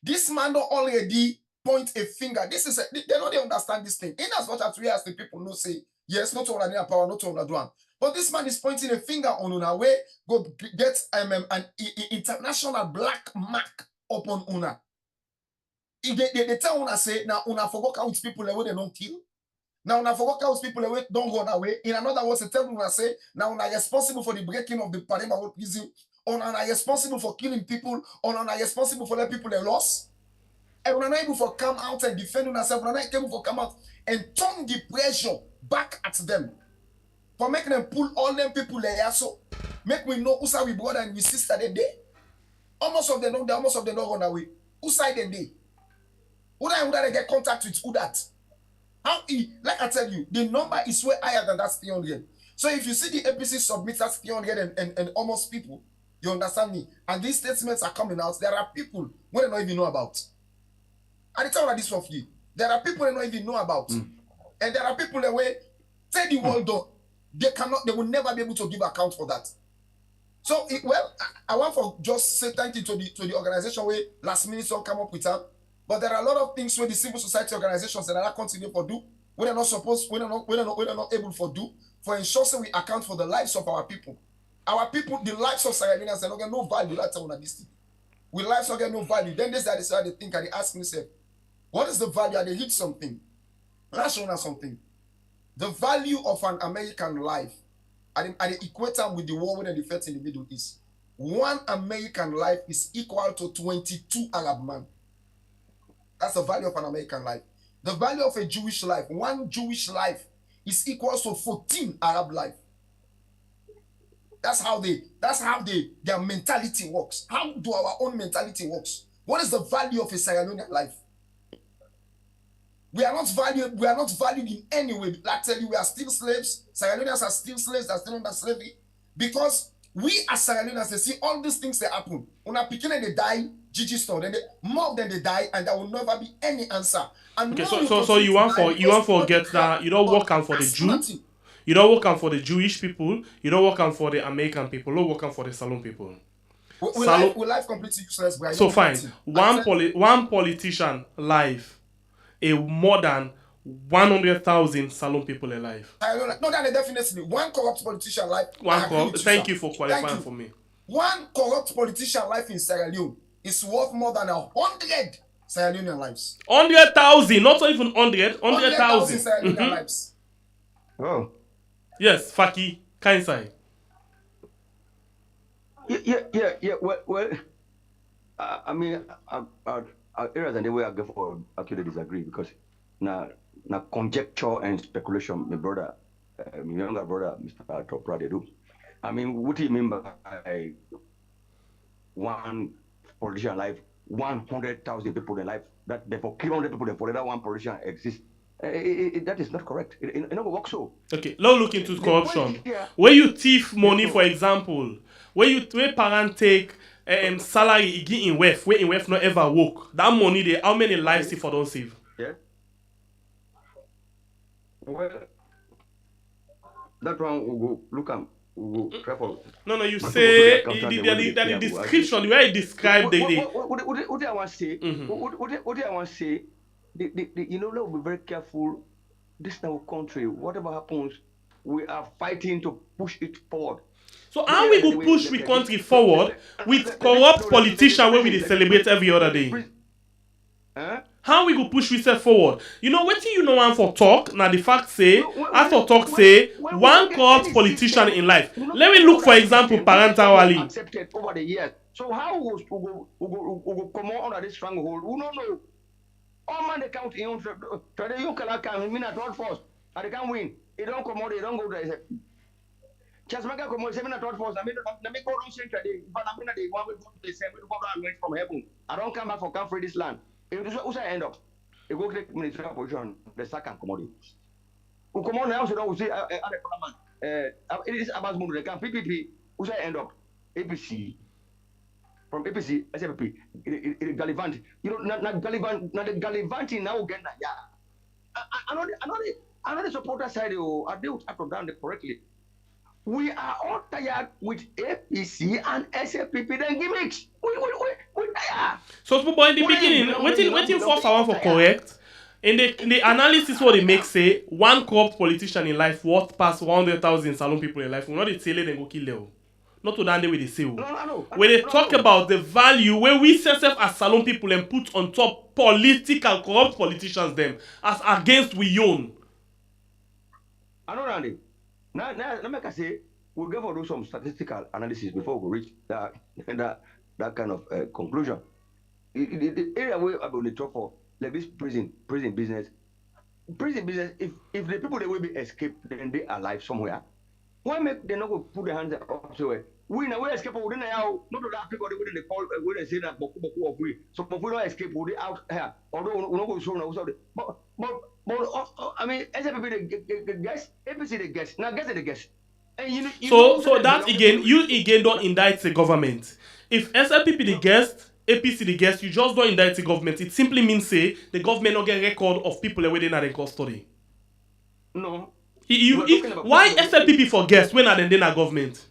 This man don't already point a finger. This is they don't understand this thing. In as much as we as the people know say, yes, not all of power, not all of one. But this man is pointing a finger on una way, go get an international black mark upon una. They tell una say, now una forgot how it's people the way they don't kill. Now una forgot how it's people the way don't run away. In another words, they tell una say, now una responsible for the breaking of the Parema Road prison. Or are responsible for killing people, or are responsible for letting people they lost. And we're not able to come out and defend ourselves, we're not able to come out and turn the pressure back at them. For making them pull all them people there, so make we know who's our brother and we sister they day. Almost of them don't run away. Who's side they day? Who that get contact with who that? How like I tell you, the number is way higher than that 300. So if you see the APC submit that 300 and almost people, you understand me? And these statements are coming out. There are people we don't even know about. And it's all of this for you. There are people they don't even know about. And there are people that way say the world done. They will never be able to give account for that. So I want to just say thank you to the organization where last minute some come up with that. But there are a lot of things where the civil society organizations that are not continue for do. We're not able to do for ensuring we account for the lives of our people. Our people, the lives of Sierra Leoneans, they don't get no value. That's on this thing. We lives don't get no value. Then this is how they think, and they ask themselves, what is the value? And they hit something. Let's show us something. The value of an American life, and they equate them with the war when they fight in the Middle East. One American life is equal to 22 Arab men. That's the value of an American life. The value of a Jewish life, one Jewish life is equal to 14 Arab life. That's how their mentality works. How do our own mentality works? What is the value of a Sierra Leonean life? We are not valued in any way. Like I tell you, we are still slaves. Sierra Leoneans are still slaves, they are still under slavery. Because we as Sierra Leoneans, they see all these things that happen. When a picking they die, Gigi stone, then more than they die, and there will never be any answer. And okay, so you want for get that you don't work out for the Jew. You don't work out for the Jewish people. You don't work out for the American people. You don't work out for the Salon people. We life completely useless. But so fine. One politician life, a more than 100,000 Salon people alive. No, that definitely one corrupt politician life. Thank you for qualifying for me. One corrupt politician life in Sierra Leone is worth more than 100 Sierra Leonean lives. 100,000, not even 100. 100,000 Sierra Leonean lives. Oh. Yes, Faki, kind side. Yeah. Well. I mean, areas and the way I go for actually disagree because now conjecture and speculation, my brother, my younger brother, Mr. Topra, they do. I mean, what do you mean by one politician life, 100,000 people in life, that therefore 300 people for that one politician exists. That is not correct. It never works so. Okay, let's look into corruption. Here, Where you thief money, for example, where parent take salary e give in wealth, where in wealth not ever work. That money there, how many lives if I don't save? Yeah. Well, that one will go look at. No, you say the description, the way you describe what I want to say, what I want to say, you know, let's be very careful. This is our country. Whatever happens, we are fighting to push it forward. So how we go push the country forward with corrupt politicians where we celebrate every other day? How we go push ourselves forward? You know what you know one for talk? Now the fact say, after talk say, one corrupt politician in life. Let me look for example, parental accepted over the years. So how we go come out under this stronghold? We don't know. All man they count in today you can mean at what force. And they can win. They don't come out, they don't go there. Just make a come out, 7 at what force. I mean, let me go down today. But I mean, they want to go to the same way to go down from heaven. I don't come back for come free this land. If this is end up, you go take ministerial position, the second commodity. Who come on now, so we say, it is Abbas Mundu, they can PPP, who say end up? APC. From APC, SFP, it Gallivant. You know, not Gallivant, not the Gallivanti now again. Yeah. I know the supporter side, I do have to done it correctly. We are all tired with APC and SFP, then gimmicks. We tired. So, in the beginning, waiting for someone for correct. In the analysis, what they make say, one corrupt politician in life worth past 100,000 Salon people in life. We're not the tele then go kill them. Not to that way they say. When they talk about the value where we set up as Salon people and put on top political corrupt politicians them as against we own. I know Randy. Now, like I say, we'll go do some statistical analysis before we reach that kind of conclusion. The area where I'm going to talk for, like this prison business, if the people they will be escaped, then they are alive somewhere. Why make they not go put their hands up somewhere? We now escape. We now not to that people they call when they say that boku of we. So if we don't escape, we out here. Although we not go show now. But I mean, SFP the guess, APC the guess. Now guess the guess. So that again, you again don't indict the government. If SLPP the guest, APC the guest, you just don't indict the government. It simply means say the government not get record of people within their custody. No. Why SLPP for guests when are they in a government?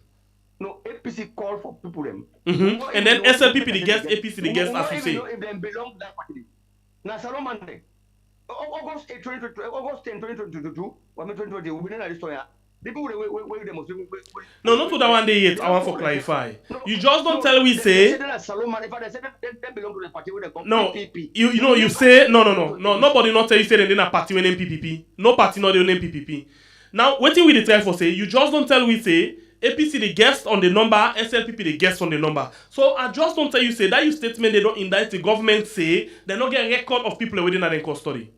No, APC call for people them. And then SLPP the guest, APC the guest, as you say. If they belong to that party. Now Salomon August 10, 2022, or 2020, we've been in this story. People where they must. No, not to that one day yet. I want to clarify. You just don't tell we say. No, you say no. Nobody not tell you say they in a party when MPPP. No party not the MPPP. Now, what we the try for say, you just don't tell we say APC the guest on the number, SLPP the guest on the number. So I just don't tell you say that you statement they don't indict the government say they not get record of people within their custody.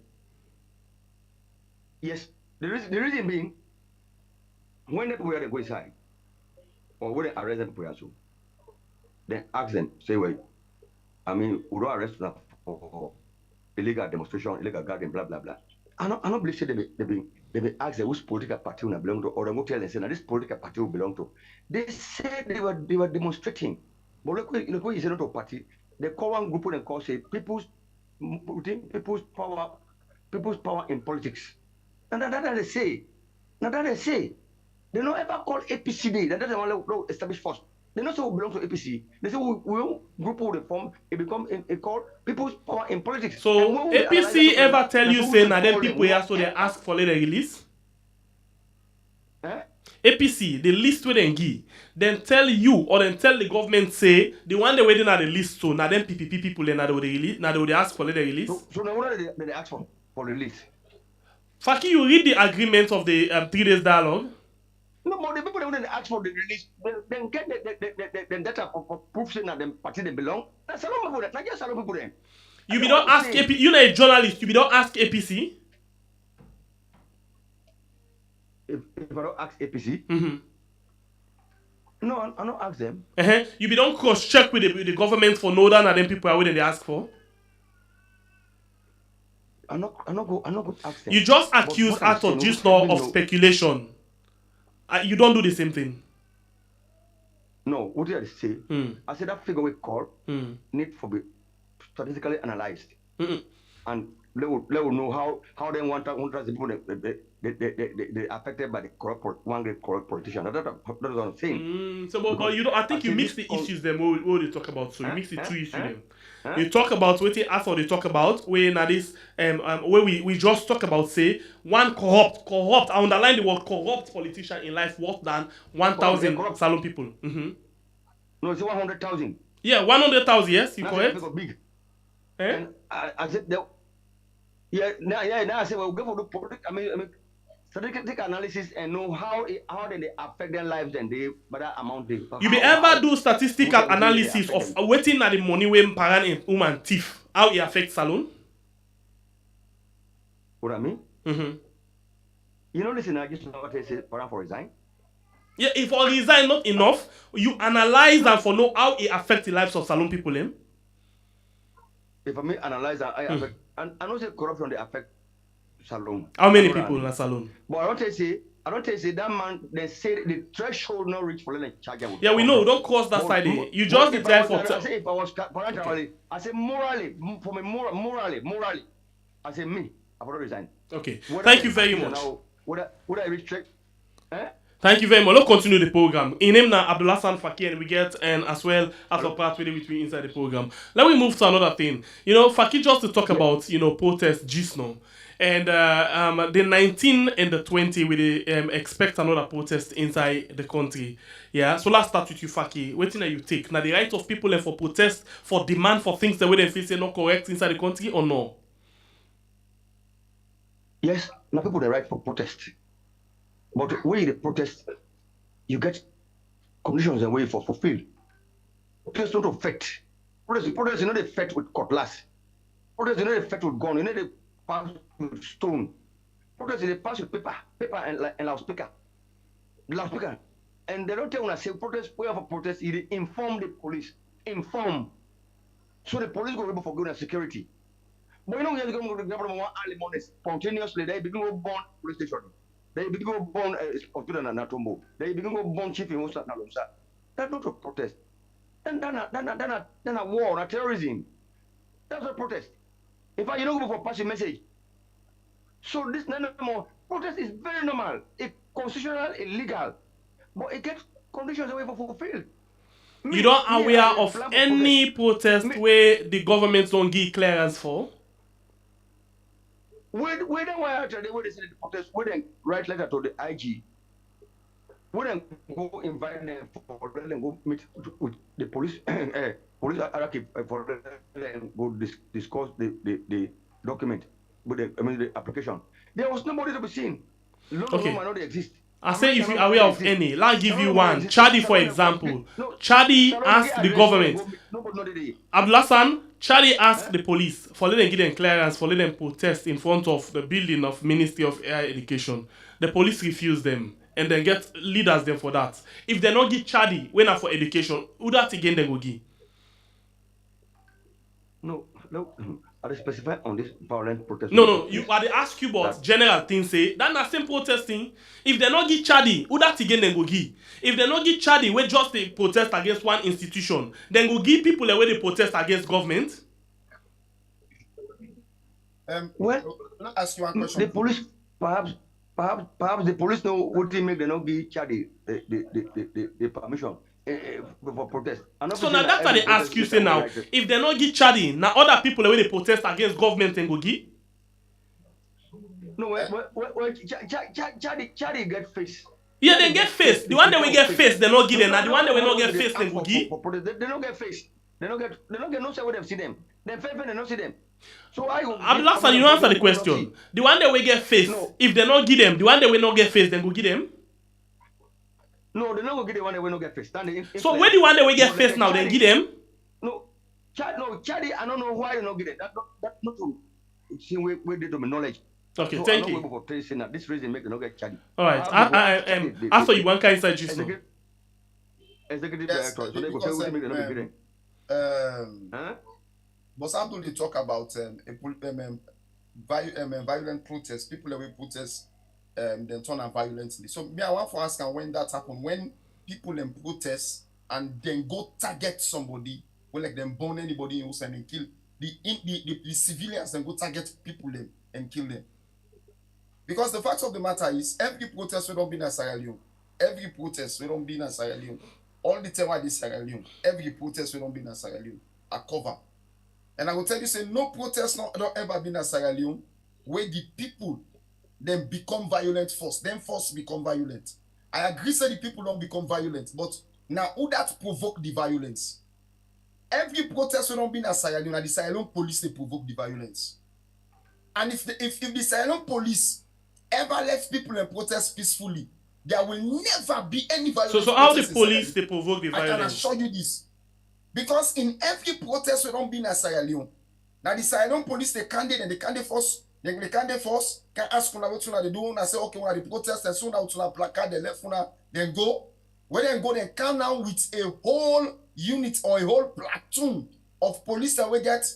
Yes, the reason being, when the people are go inside, or when they arrest the people also, then ask them, say, well, I mean, we don't arrest them for illegal demonstration, illegal gathering, blah, blah, blah. I don't believe they be ask them which political party they belong to, or they go tell them, say, now this political party we belong to. They said they were demonstrating. But look, when you say not a party, they call one group and call, say, people's power in politics. And that they say. Now that they say. They don't ever call APC Day. That's the one established first. They not say we belong to APC. They say we group will form. It become a called people's power in politics. So APC ever tell you say now then people here so they ask for later release? APC the list where they give, then tell you or then tell the government say the one they waiting at the list so now then PPP people then now they will release now they will ask for later release. So now what they ask for release? Faki, you read the agreement of the 3 days dialogue. No, but the people that when they ask for the release, then get the data for proof saying that the party they belong. That's a lot of people that. Not just a lot of people then. You be don't ask APC. You know a journalist. You be don't ask APC. If I don't ask APC, No, I don't ask them. You be don't cross check with the government for no than them people are waiting they ask for. I not go ask them. You just But accuse what I'm Arthur saying, just let now me of know- speculation. You don't do the same thing. No, what did I say? I said that figure we call need to be statistically analyzed. And they will know how they want the people they affected by the corrupt politician. That's what I'm saying. So, but you don't. I think I you say mix this the issues them what they talk about. So you mix the two issues them. Huh? You talk about what I thought they talk about where now this where we just talk about say one corrupt. I underline the word corrupt politician in life worth than 1,000 corrupt. salon people. No, it's 100,000. Yeah, 100,000. Yes, you That's correct. big. Eh? And I said that. Now I say well, go for the politics. I mean, statistic analysis and know how they affect their lives and they by that amount they. You be ever do statistical analysis of waiting at the money when parent and woman thief how it affects salon? What I mean? You know, listen, I just know what they say. Parent for resign. Yeah, if all resign not enough, you analyze and for know how it affects the lives of salon people. If I mean analyze and I affect, and I know say corruption they affect salon. How many people in a salon? But I don't say that man. They say the threshold not reach for them charge. Yeah, we know. Don't cross that side. You just decide for. I say if I was parental, I say morally, for me morally, I say me. I would resign. Okay. Thank you very much. Would I restrict? Thank you very much. Let's continue the program. In name now Abdullah San Fakir, and we get and as well as a part with me inside the program. Let me move to another thing. You know, Fakir just to talk about protest just now. And the 19 and the 20 we expect another protest inside the country. Yeah. So let's start with you, Fakir. What thing that you take? Now the right of people and for protest for demand for things that we they feel say not correct inside the country or no? Yes, now people the right for protest. But when the protest, you get conditions and way for fulfill. Protest not affect. Protest is not affect with cutlass. Protest is not affect with gun. You know they pass with stone. Protest is they pass with paper and loudspeaker. And they don't tell us say protest. Where for protest, they inform the police. Inform. So the police go able for good and security. But you know we have to go to the government one early morning spontaneously. They begin to burn police station. They begin to burn hospital and Natombo. They begin to burn chief in Musa Nalomsa. That's not a protest. Then a war, a terrorism. That's a protest. In fact, you don't go for passing message. So this no more. Protest is very normal. It's constitutional, illegal. But it gets conditions away for fulfilled. You don't aware of any protest where the government don't give clearance for? Where they were actually where they say the protest, where they write letter to the IG, where they go invite them for them go meet with the police, police hierarchy for them go discuss the document with the application. There was nobody to be seen. Okay. Might not exist. I say if you're aware of any, let's give you one. Chadi, for example. Chadi asked the government. Abdullah Chadi asked the police for letting give them clearance, for letting them protest in front of the building of Ministry of Higher Education. The police refused them and then get leaders them for that. If they not give Chadi when are for education, who that again they go give? No. Are they specify on this violent protest? No. You are they ask you about general things say that na same protesting. If they not give Chadi, who that again then go give? If they not give Chadi, we just they protest against one institution, then go give people the way they protest against government. Well, let me ask you one question. The police perhaps the police know what they make they not give Chadi the permission. For protest. So now that's what they ask you say now. If they not give Chadi, now other people the way they protest against government and go give? No, Chadi get face. Yeah, they get face. The one that we get face, they not give them. Now the one that we not get face, they go give. They don't get face. They don't get no say where they see them. They they don't see them. So last time you don't answer the question. The one that we get face, if they not give them, the one that we not get face, then go give them. No, they not go get the one that we not get face. So where the one that we get face now, then give them? No, Chadi, I don't know why they not get it. That's not true. See where they do my knowledge. Okay, so thank you. This reason make them not get Chadi. All right. After you one kind inside just now. executive Yes, director. So they go because tell you make them not be Huh? but Abdul they talk about violent protest, people that will protest then turn out violently. So me, I want to ask when that happen, when people protest and then go target somebody, well like them burn anybody in Hussein and kill the civilians and go target people them and kill them. Because the fact of the matter is every protest we don't be in Sierra Leone. Every protest we don't be in Sierra Leone. All the time I did Sierra Leone, every protest we don't be in Sierra Leone are cover. And I will tell you, say no protest not ever been in Sierra Leone where the people then become violent first, then first become violent. I agree say the people don't become violent, but now who that provoke the violence? Every protest we don't be in Sierra Leone, and the Sierra Leone police they provoke the violence. And if the Sierra Leone police ever let people protest peacefully, there will never be any violence. So how the police they provoke the violence? I can assure you this. Because in every protest we don't be in Sierra Leone, now the Sierra Leone police they candidate and they candidate force, they candidate force can ask una what they do and say okay when the protest and soon out to placard they left una then go. When they go they come down with a whole unit or a whole platoon of police that will get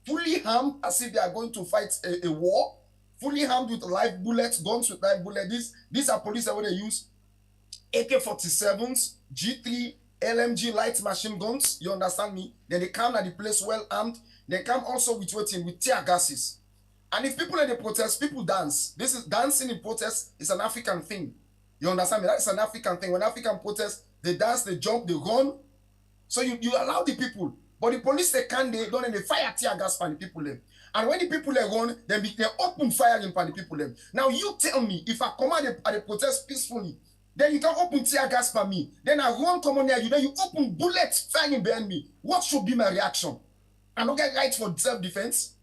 fully armed as if they are going to fight a war, fully armed with live bullets, guns with live bullets. These are police that will they use AK-47s, G3, LMG light machine guns, you understand me? Then they come at the place well armed. They come also with tear gases. And if people in the protest, people dance. This is dancing in protest is an African thing. You understand me? That's an African thing. When African protest, they dance, they jump, they run. So you allow the people. But the police they don't they fire tear gas for the people them. And when the people they run, they open firing for the people them. Now you tell me if I come at the protest peacefully, then you can open tear gas for me. Then I run come on here, then you open bullets firing behind me. What should be my reaction? I don't get right for self-defense.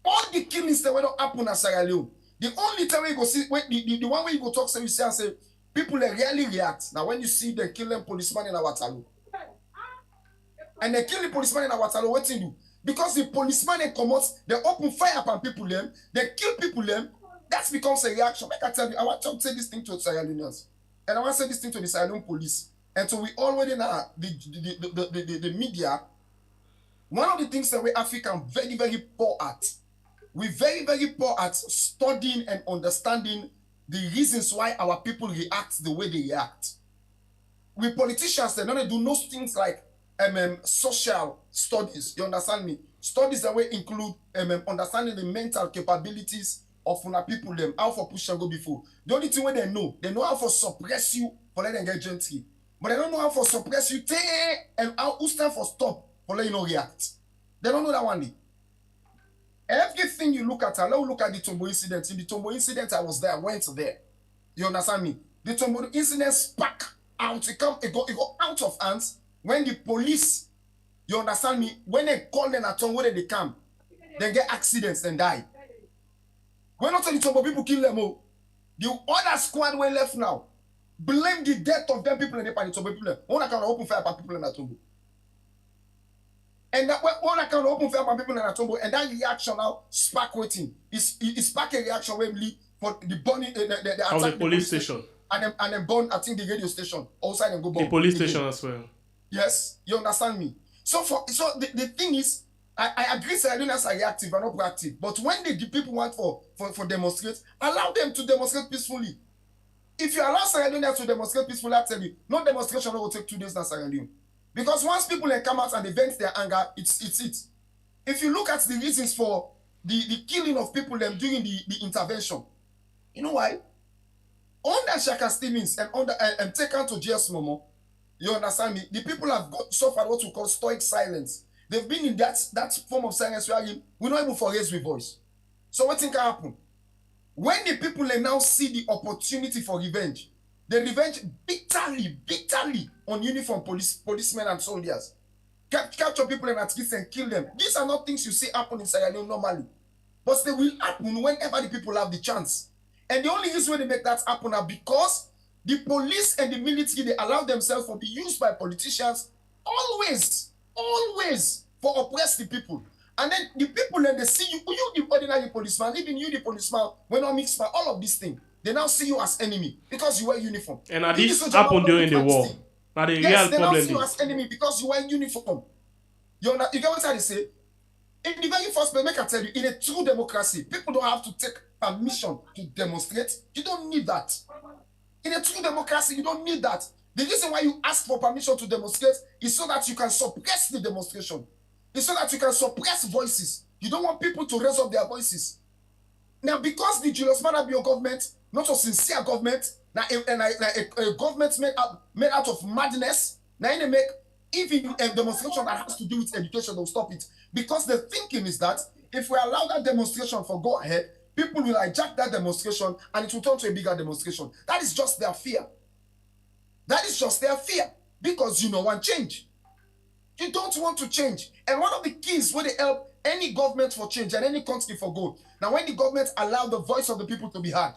All the killings that don't happen in Sierra Leone. The only time we go see the one way you go talk so you see and say people they really react. Now when you see them killing policeman in Awatalo. And they kill the policeman in Awatalo, what do you do? Because the policeman they come out, they open fire upon people them, they kill people them, that becomes a reaction. Like I tell you, I want to say this thing to Sierra Leoneans. And I want to say this thing to the Sierra Leone police. And so we already know the media. One of the things that we African very, very poor at. We're very, very poor at studying and understanding the reasons why our people react the way they react. We politicians, they don't do no things like social studies. You understand me? Studies that will include understanding the mental capabilities of people them, how for push and go before. The only thing where they know how for suppress you for let them get gently. But they don't know how for suppress you and how who stand for stop for let you not react. They don't know that one day. Everything you look at, now look at the Tombo incident. In the Tombo incident, I was there, I went there. You understand me? The Tombo incident spark out, it go out of hands when the police, you understand me, when they call them at home, where they come, they get accidents and die. When not only Tombo people kill them all, the other squad were left now. Blame the death of them people in the Tombo people. One account open fire by people in the Tombo. And that one account open fire by people in the Tombo, and that reaction now spark waiting. It's spark a reaction when we for the burning the attack of the police station. And then burn, I think the radio station outside and go bomb. The police station as well. Yes, you understand me. So the thing is, I agree Sierra Leoneans are reactive and not proactive. But when the people want for demonstrate, allow them to demonstrate peacefully. If you allow Sierra Leoneans to demonstrate peacefully, I tell you, no demonstration will take 2 days in Sierra Leone. Because once people come out and they vent their anger, it's it. If you look at the reasons for the killing of people during the intervention, you know why? Under Shaka Stevens and under taken to JS Momo, you understand me? The people have suffered what we call stoic silence. They've been in that form of silence where we're not able to raise our voice. So what think happen? When the people now see the opportunity for revenge, they revenge bitterly on uniform policemen and soldiers. Capture people and at least and kill them. These are not things you see happen in Sierra Leone normally. But they will happen whenever the people have the chance. And the only reason they make that happen are because the police and the military, they allow themselves to be used by politicians always for oppress the people. And then the people then they see you the ordinary policeman, even you the policeman, when not mixed by all of these things, they now see you as enemy because you wear uniform. And this happened during the war. Now the Yes, real they now problem see you is as enemy because you wear uniform. You get what I say? In the very first place, make I tell you, in a true democracy, people don't have to take permission to demonstrate. You don't need that. In a true democracy, you don't need that. The reason why you ask for permission to demonstrate is so that you can suppress the demonstration. It's so that you can suppress voices. You don't want people to raise up their voices. Now, because the Julius Maada government, not a sincere government, now a government made out of madness, now they make even a demonstration that has to do with education, they'll stop it. Because the thinking is that if we allow that demonstration for go ahead, people will hijack that demonstration and it will turn to a bigger demonstration. That is just their fear. That is just their fear. Because you don't want change. You don't want to change. And one of the keys where they help any government for change and any country for good. Now, when the government allows the voice of the people to be heard,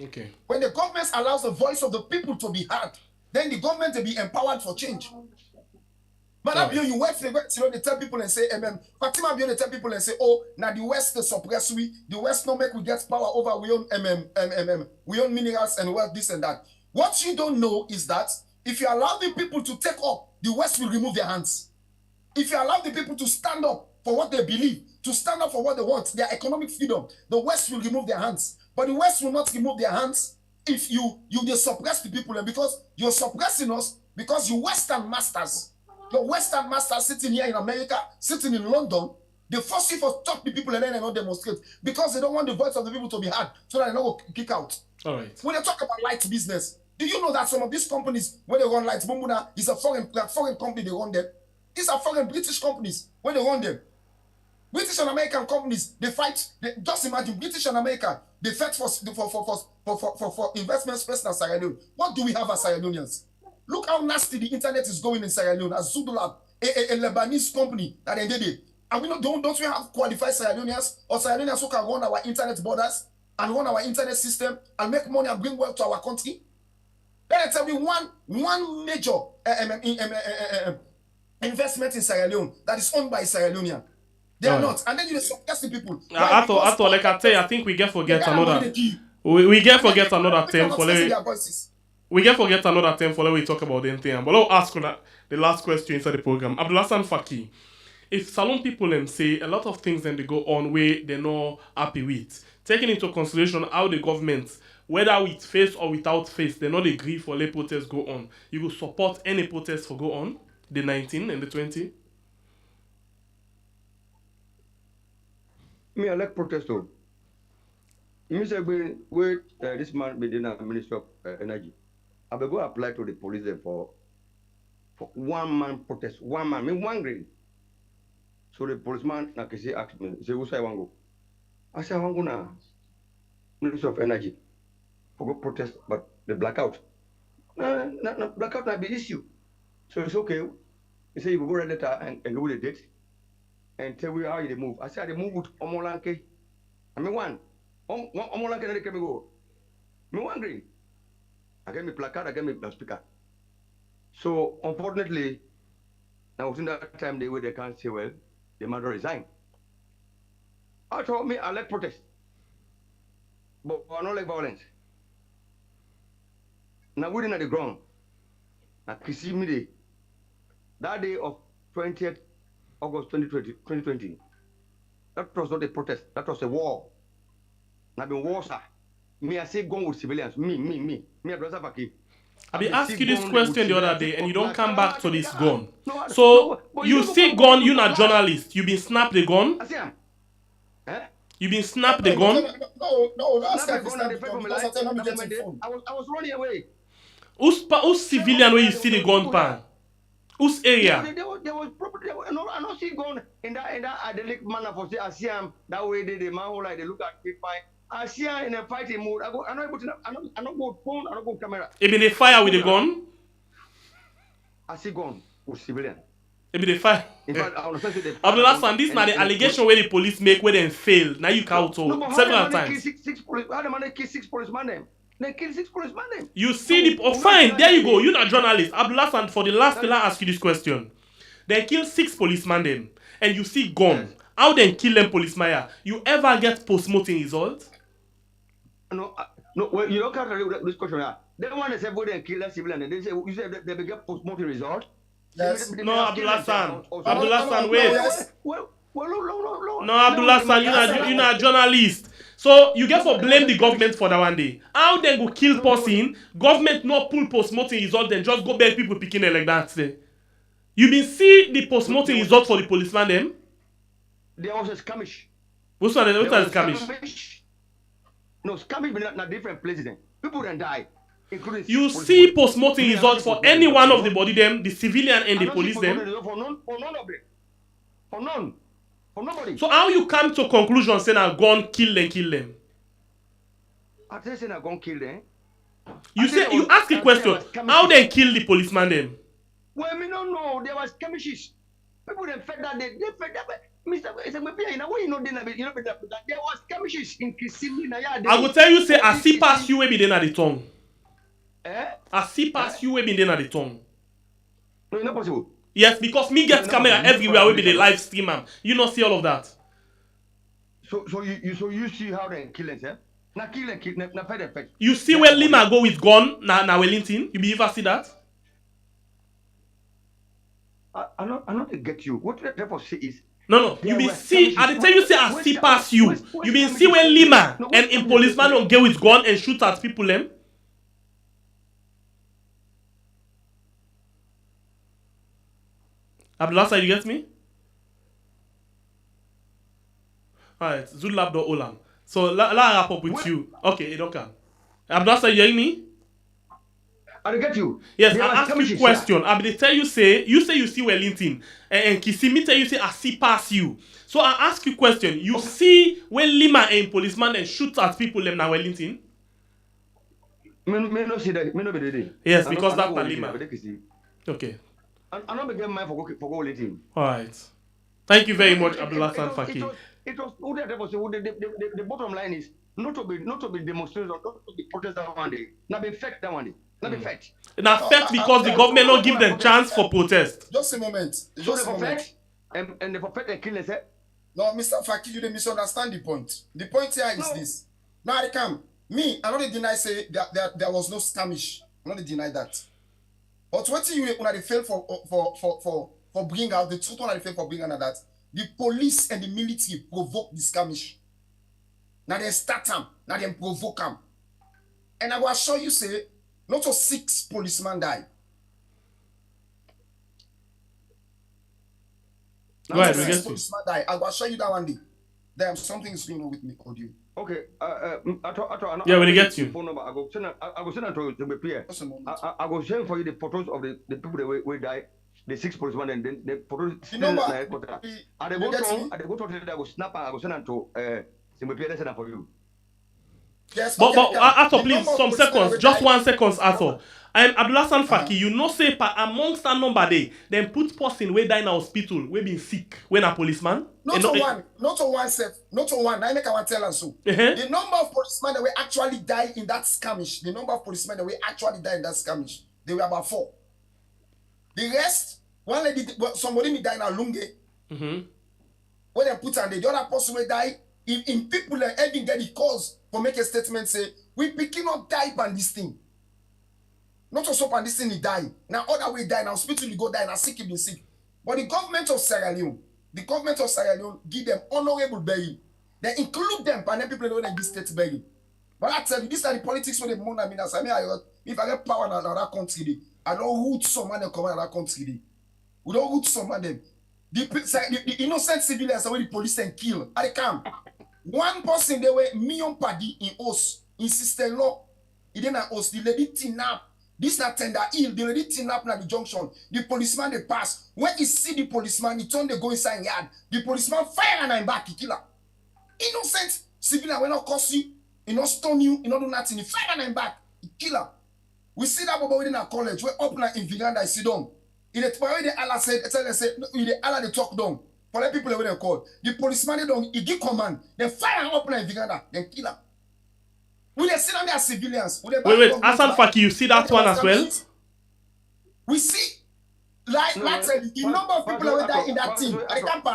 okay. when the government allows the voice of the people to be heard, then the government will be empowered for change. But you work for the West, they tell people and say, Fatima they tell people and say, oh, now the West is suppress we, the West no make we get power over we own minerals and wealth, this and that. What you don't know is that if you allow the people to take up, the West will remove their hands. If you allow the people to stand up for what they believe, to stand up for what they want, their economic freedom, the West will remove their hands. But the West will not remove their hands if you suppress the people, and because you're suppressing us, because you Western masters, the Western masters sitting here in America, sitting in London, they force you to talk to people and then they don't demonstrate because they don't want the voice of the people to be heard so that they don't go kick out. All right. When they talk about light business, do you know that some of these companies, when they run lights, Bumbuna is a foreign company, they run them. These are foreign British companies when they run them. British and American companies, they fight. Just imagine British and America, they fight for investment space in Sierra Leone. What do we have as Sierra Leoneans? Look how nasty the internet is going in Sierra Leone. As Zudulab, a Lebanese company that they did it. And we don't we have qualified Sierra Leoneans or Sierra Leoneans who can run our internet borders and run our internet system and make money and bring wealth to our country? Let me tell you one major investment in Sierra Leone that is owned by Sierra Leonean. They are not. And then you suppress the people. I thought, like I tell you, I think we get forget another. We get forget another term for we get forget another term for we talk about the thing. But I'll ask you the last question inside the program. Abdullah Faki, if Salon people say a lot of things then they go on where they're not happy with, taking into consideration how the government, whether with face or without face, they not agree for let protests go on. You will support any protest for go on, the 19 and the 20? Me, I like protest too. Me say we this man be the Minister of Energy. I will go apply to the police there for 1 man protest. 1 man, me 1 grade. So the policeman na kisi ask me, say who say I want go? I say I want go na Minister of Energy for go protest, but the blackout. No, blackout na be issue. So it's okay. He say you go write letter and go with the date and tell me how you move. I say I move with Omolanke. I mean one Omolanke na can go. Me 1 grade. I get me placard, I get me speaker. So unfortunately, now within that time they can't say, well, they might resign. I told me I like protest, but I don't like violence. Now we're in the ground. Now see me that day of 20th August 2020. That was not a protest, that was a war. Now the war, sir. Me, I say gone with civilians. Me, Abdullah Faki. I be ask you this question the other day and you don't come back to this gun. So you see gun, you not journalist. You been snap the gun? You been snap the gun? No, that's I was running away. Who's civilian where you see the gun pan? Whose area? There was probably I don't see gun in that idyllic manner for say I see him that way the man who like they look at me fine. I see her in a fighting mood. I don't go phone, I don't go camera. It been a fire with the gun? I see gun with civilian. It be the fire. In fact, I understand the Abdullah San, this now the allegation where the police make where they fail. Now you count several times. How the man kill 6 policemen them? They kill 6 policemen them. You see the fine, there you go. You're not journalist. Abdullah San, for the last till I ask you this question. They kill 6 policemen them, and you see gun. Yes. How then kill them policemen? You ever get post-mortem results? No, No, well, you don't carry this question here. They want to say go there and kill that civilian, and they say you say they will get post-mortem result. Yes. No, Abdullah San. Also. Abdullah San, no, wait. yes. Well, no. No, Abdullah San, you're not a journalist. So you get for blame the government for that one day. How they go kill person? Government not pull post-mortem result, then just go beg people picking it like that. Say. You been see the post-mortem result for the policeman them? There was a skirmish. What's that? What's that skirmish? No, skirmish, but not different places. Then people then die, including. You see post-mortem result for any one of the body them, the civilian and the police them. For none of them. For none. For nobody. So how you come to conclusion saying I gone kill them? I tell you, I gone kill them. You say you ask a question. How they kill the policeman them? Well, me don't know. There was skirmishes. People then fed that they fed that. Mr. You know what you know there was skirmishes in Kissimmee. I will tell you say I see past you be then at the tongue. Eh? I see past you be then at the tongue. No, it's not possible. Yes, because me get camera everywhere we be the live stream am. You not see all of that. So you see how they kill them, eh? Na kill na fed effect. You see where Lima go with gun na Wellington? You be ever see that? I not get you. What the therefore say is No. You be see. I tell you say I see past you. You be see where Lima and in policeman don't get with gun and shoot at people them. Abdullah, you get me? Alright, Zulab.Olan. So let wrap up with you. Okay, it don't come. Abdullah, you hear me? I get you. Yes, I ask you a question. I be tell you say you see Wellington and Kissimmee tell you say I see past you. So I ask you a question. You see when Lima and policeman and shoot at people them na Wellington? Me no see that. Me no be there. Yes, because that's na Lima. Okay. I not be getting mine for go Wellington. Alright. Thank you very much, Abdullah San Faki. It was the bottom line is not to be demonstrators or not to be protest that one day. Not be fact that one day. Not be fact. Now fact because the government not give them chance for protest. Just a moment. Just a moment. And the prophet and kill themselves. No, Mr. Faki, you don't misunderstand the point. The point here is this. Now I come. Me, I don't deny say that there was no skirmish. I don't deny that. But what you when they fail for bringing out the truth when they fail for bringing out that the police and the military provoke the skirmish. Now they start them, now they provoke them. And I will assure you say, not just 6 policemen die. Go ahead, we 6 get policemen die. I will assure you that one day. Damn, something is going on with me, audio. Okay, yeah, when they get you. Phone number, I go send it to be clear. I go send for you the photos of the people that will die, the 6 policemen, and then the photos. You know what? I go to I go snap and I go send it to Simple send for you. Yes, But Arthur, The please, number of some policemen seconds, that just die- 1 second, Arthur. Abdullah San Faki, you know say amongst that number they then put person way die in a hospital, we been sick, when a policeman. Not to one. I make I want tell us so. The number of policemen that will actually die in that skirmish, they were about 4. The rest, one lady, somebody may die in a lunge. When they put on the other person will die. In people that even get the cause for make a statement say we picking up die by this thing. Not also on this thing he die. Now other way die now hospital you go die now sick been sick. But the government of Sierra Leone give them honorable burial. They include them and then people know they give state burial. But I tell you, these are the politics where they money. I mean, if I get power in another country, I don't root someone that come in another country. We don't root someone them. The innocent civilians are where the police and kill. I come. One person they were million party in us in system law. It didn't us. The lady kidnap. This not tender ill. The lady kidnap na the junction. The policeman they pass. When he see the policeman, he turn they go inside yard. The policeman fire and I'm back. He kill her. Innocent civilian will not cost you. He not stone you. He not do nothing. He fire and I'm back. He kill her. We see that boy within our college. We're up now in Viganda. I sit down. In the way the Allah said, in the Allah they talk down. For the people that they call. The policeman they don't, he give command. Then fire up in Viganda. Then kill her. We they sit on their civilians. Wait, Hassan Faki, you see that one as well? We see, like the number of people that die in that team. At the camp.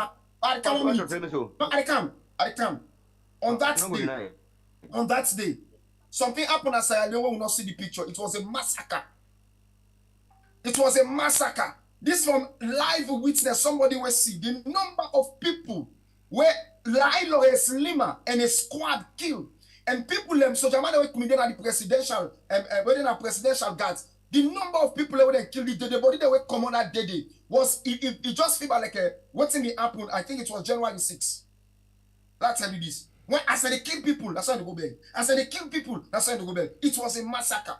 On that day, Something happened at Sierra Leone. We will not see the picture. It was a massacre. It was a massacre. This from live witness. Somebody will see the number of people where Lawrence Lima and a squad killed, and people so Jamaica were committed at the presidential within a presidential guards. The number of people that were killed, the body that were common that day was it just feel like what's in the happened. I think it was January 6th. Let's tell you this. When I said they kill people, that's why they go back. I said they kill people, that's why they go back. It was a massacre.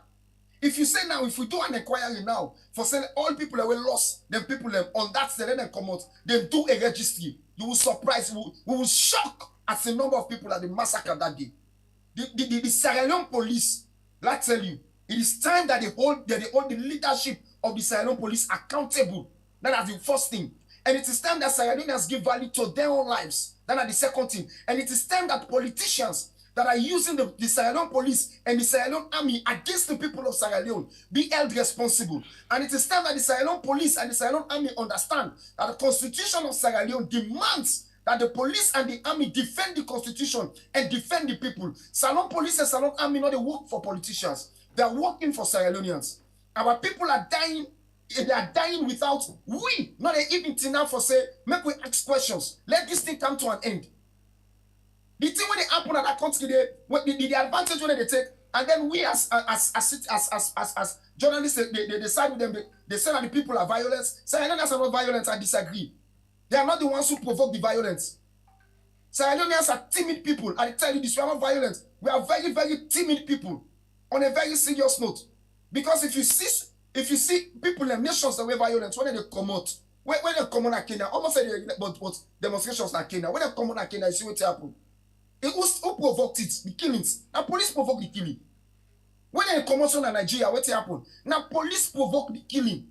If you say now, if we do an inquiry now for saying all people that were lost, then people on that day, let them come out, then do a registry. You will surprise, we will shock at the number of people that they massacred that day. The Sierra Leone police, let's tell you, it is time that they hold the leadership of the Sierra Leone police accountable. That is the first thing. And it is time that Sierra Leoneans give value to their own lives. That is the second thing. And it is time that politicians that are using the Sierra Leone police and the Sierra Leone army against the people of Sierra Leone be held responsible. And it is time that the Sierra Leone police and the Sierra Leone army understand that the constitution of Sierra Leone demands that the police and the army defend the constitution and defend the people. Sierra Leone police and Sierra Leone army not they work for politicians. They are working for Sierra Leoneans. Our people are dying. They are dying without we. Not even till now for say, make we ask questions. Let this thing come to an end. The thing when they happen at that country, the advantage when they take, and then we as journalists, they decide with them, they say that the people are violent. Sierra Leoneans are not violent, I disagree. They are not the ones who provoke the violence. Sierra Leoneans are timid people. I tell you this, we are not violent. We are very, very timid people on a very serious note. Because if you see people in nations that were violent, when they come out, when they come on at Kenya, almost say but demonstrations at Kenya, when they come on at Kenya, you see what happened. Who provoked it? The killings. Now police provoked the killing. When they come out in Nigeria, what happened? Now police provoked the killing.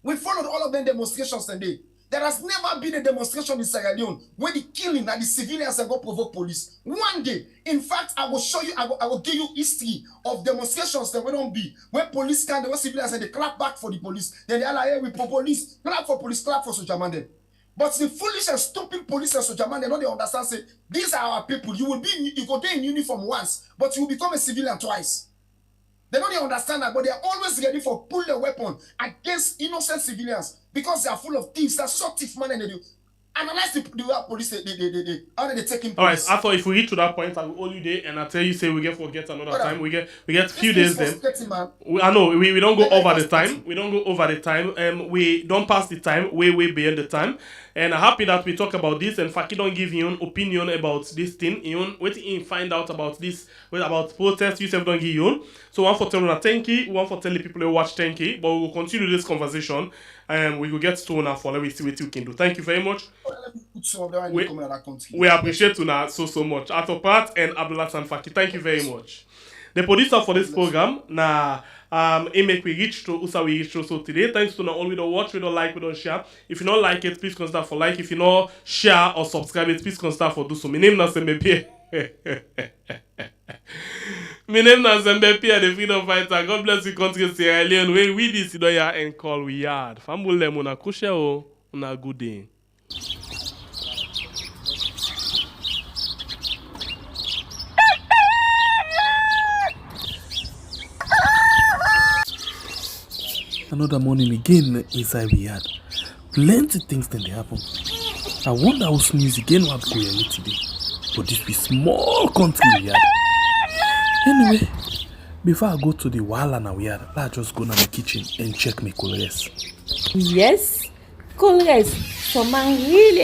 We followed all of them demonstrations today. There has never been a demonstration in Sierra Leone where the killing and the civilians have got provoke police. One day, in fact, I will show you, I will give you history of demonstrations that will not be where police can, where civilians and they clap back for the police. Then they are like, hey, we for police, clap for police, clap for Sojamande. But the foolish and stupid police and Sojamande, they understand, say, these are our people. You go there in uniform once, but you will become a civilian twice. They don't even understand that, but they are always ready for pull their weapon against innocent civilians because they are full of thieves. That's so thief man and they do. Analyze the way police how they taking police. All right, after if we reach to that point, I will hold you there and I tell you say we get forget another time. We get few days then. I know we don't go over the time. We don't go over the time. We don't pass the time way beyond the time. And I'm happy that we talk about this and Faki don't give your own opinion about this thing. What you find out about this, about protest, you don't give your own. So one for telling thank you, one for telling people to watch thank you. But we will continue this conversation and we will get to now for let me see what you can do. Thank you very much. We appreciate you now so much. Atopat and Abdullah Sanfaki, thank you very much. The producer for this program, make we reach to Usa we reach to so today. Thanks to all we don't watch, we don't like, we don't share. If you don't like it, please consider for like. If you don't share or subscribe it, please consider for do so. My name is Mbepie. My name is Mbepie, the freedom fighter. God bless you, country Sierra Leone. When we this here and call we yard. Famule muna kushe o, una good day. Another morning again inside we had plenty things then they happen. I wonder how news again what go here today. But this be small country we had. Anyway, before I go to the wala now we had, let's just go to my kitchen and check my colors. Yes, colors. So man really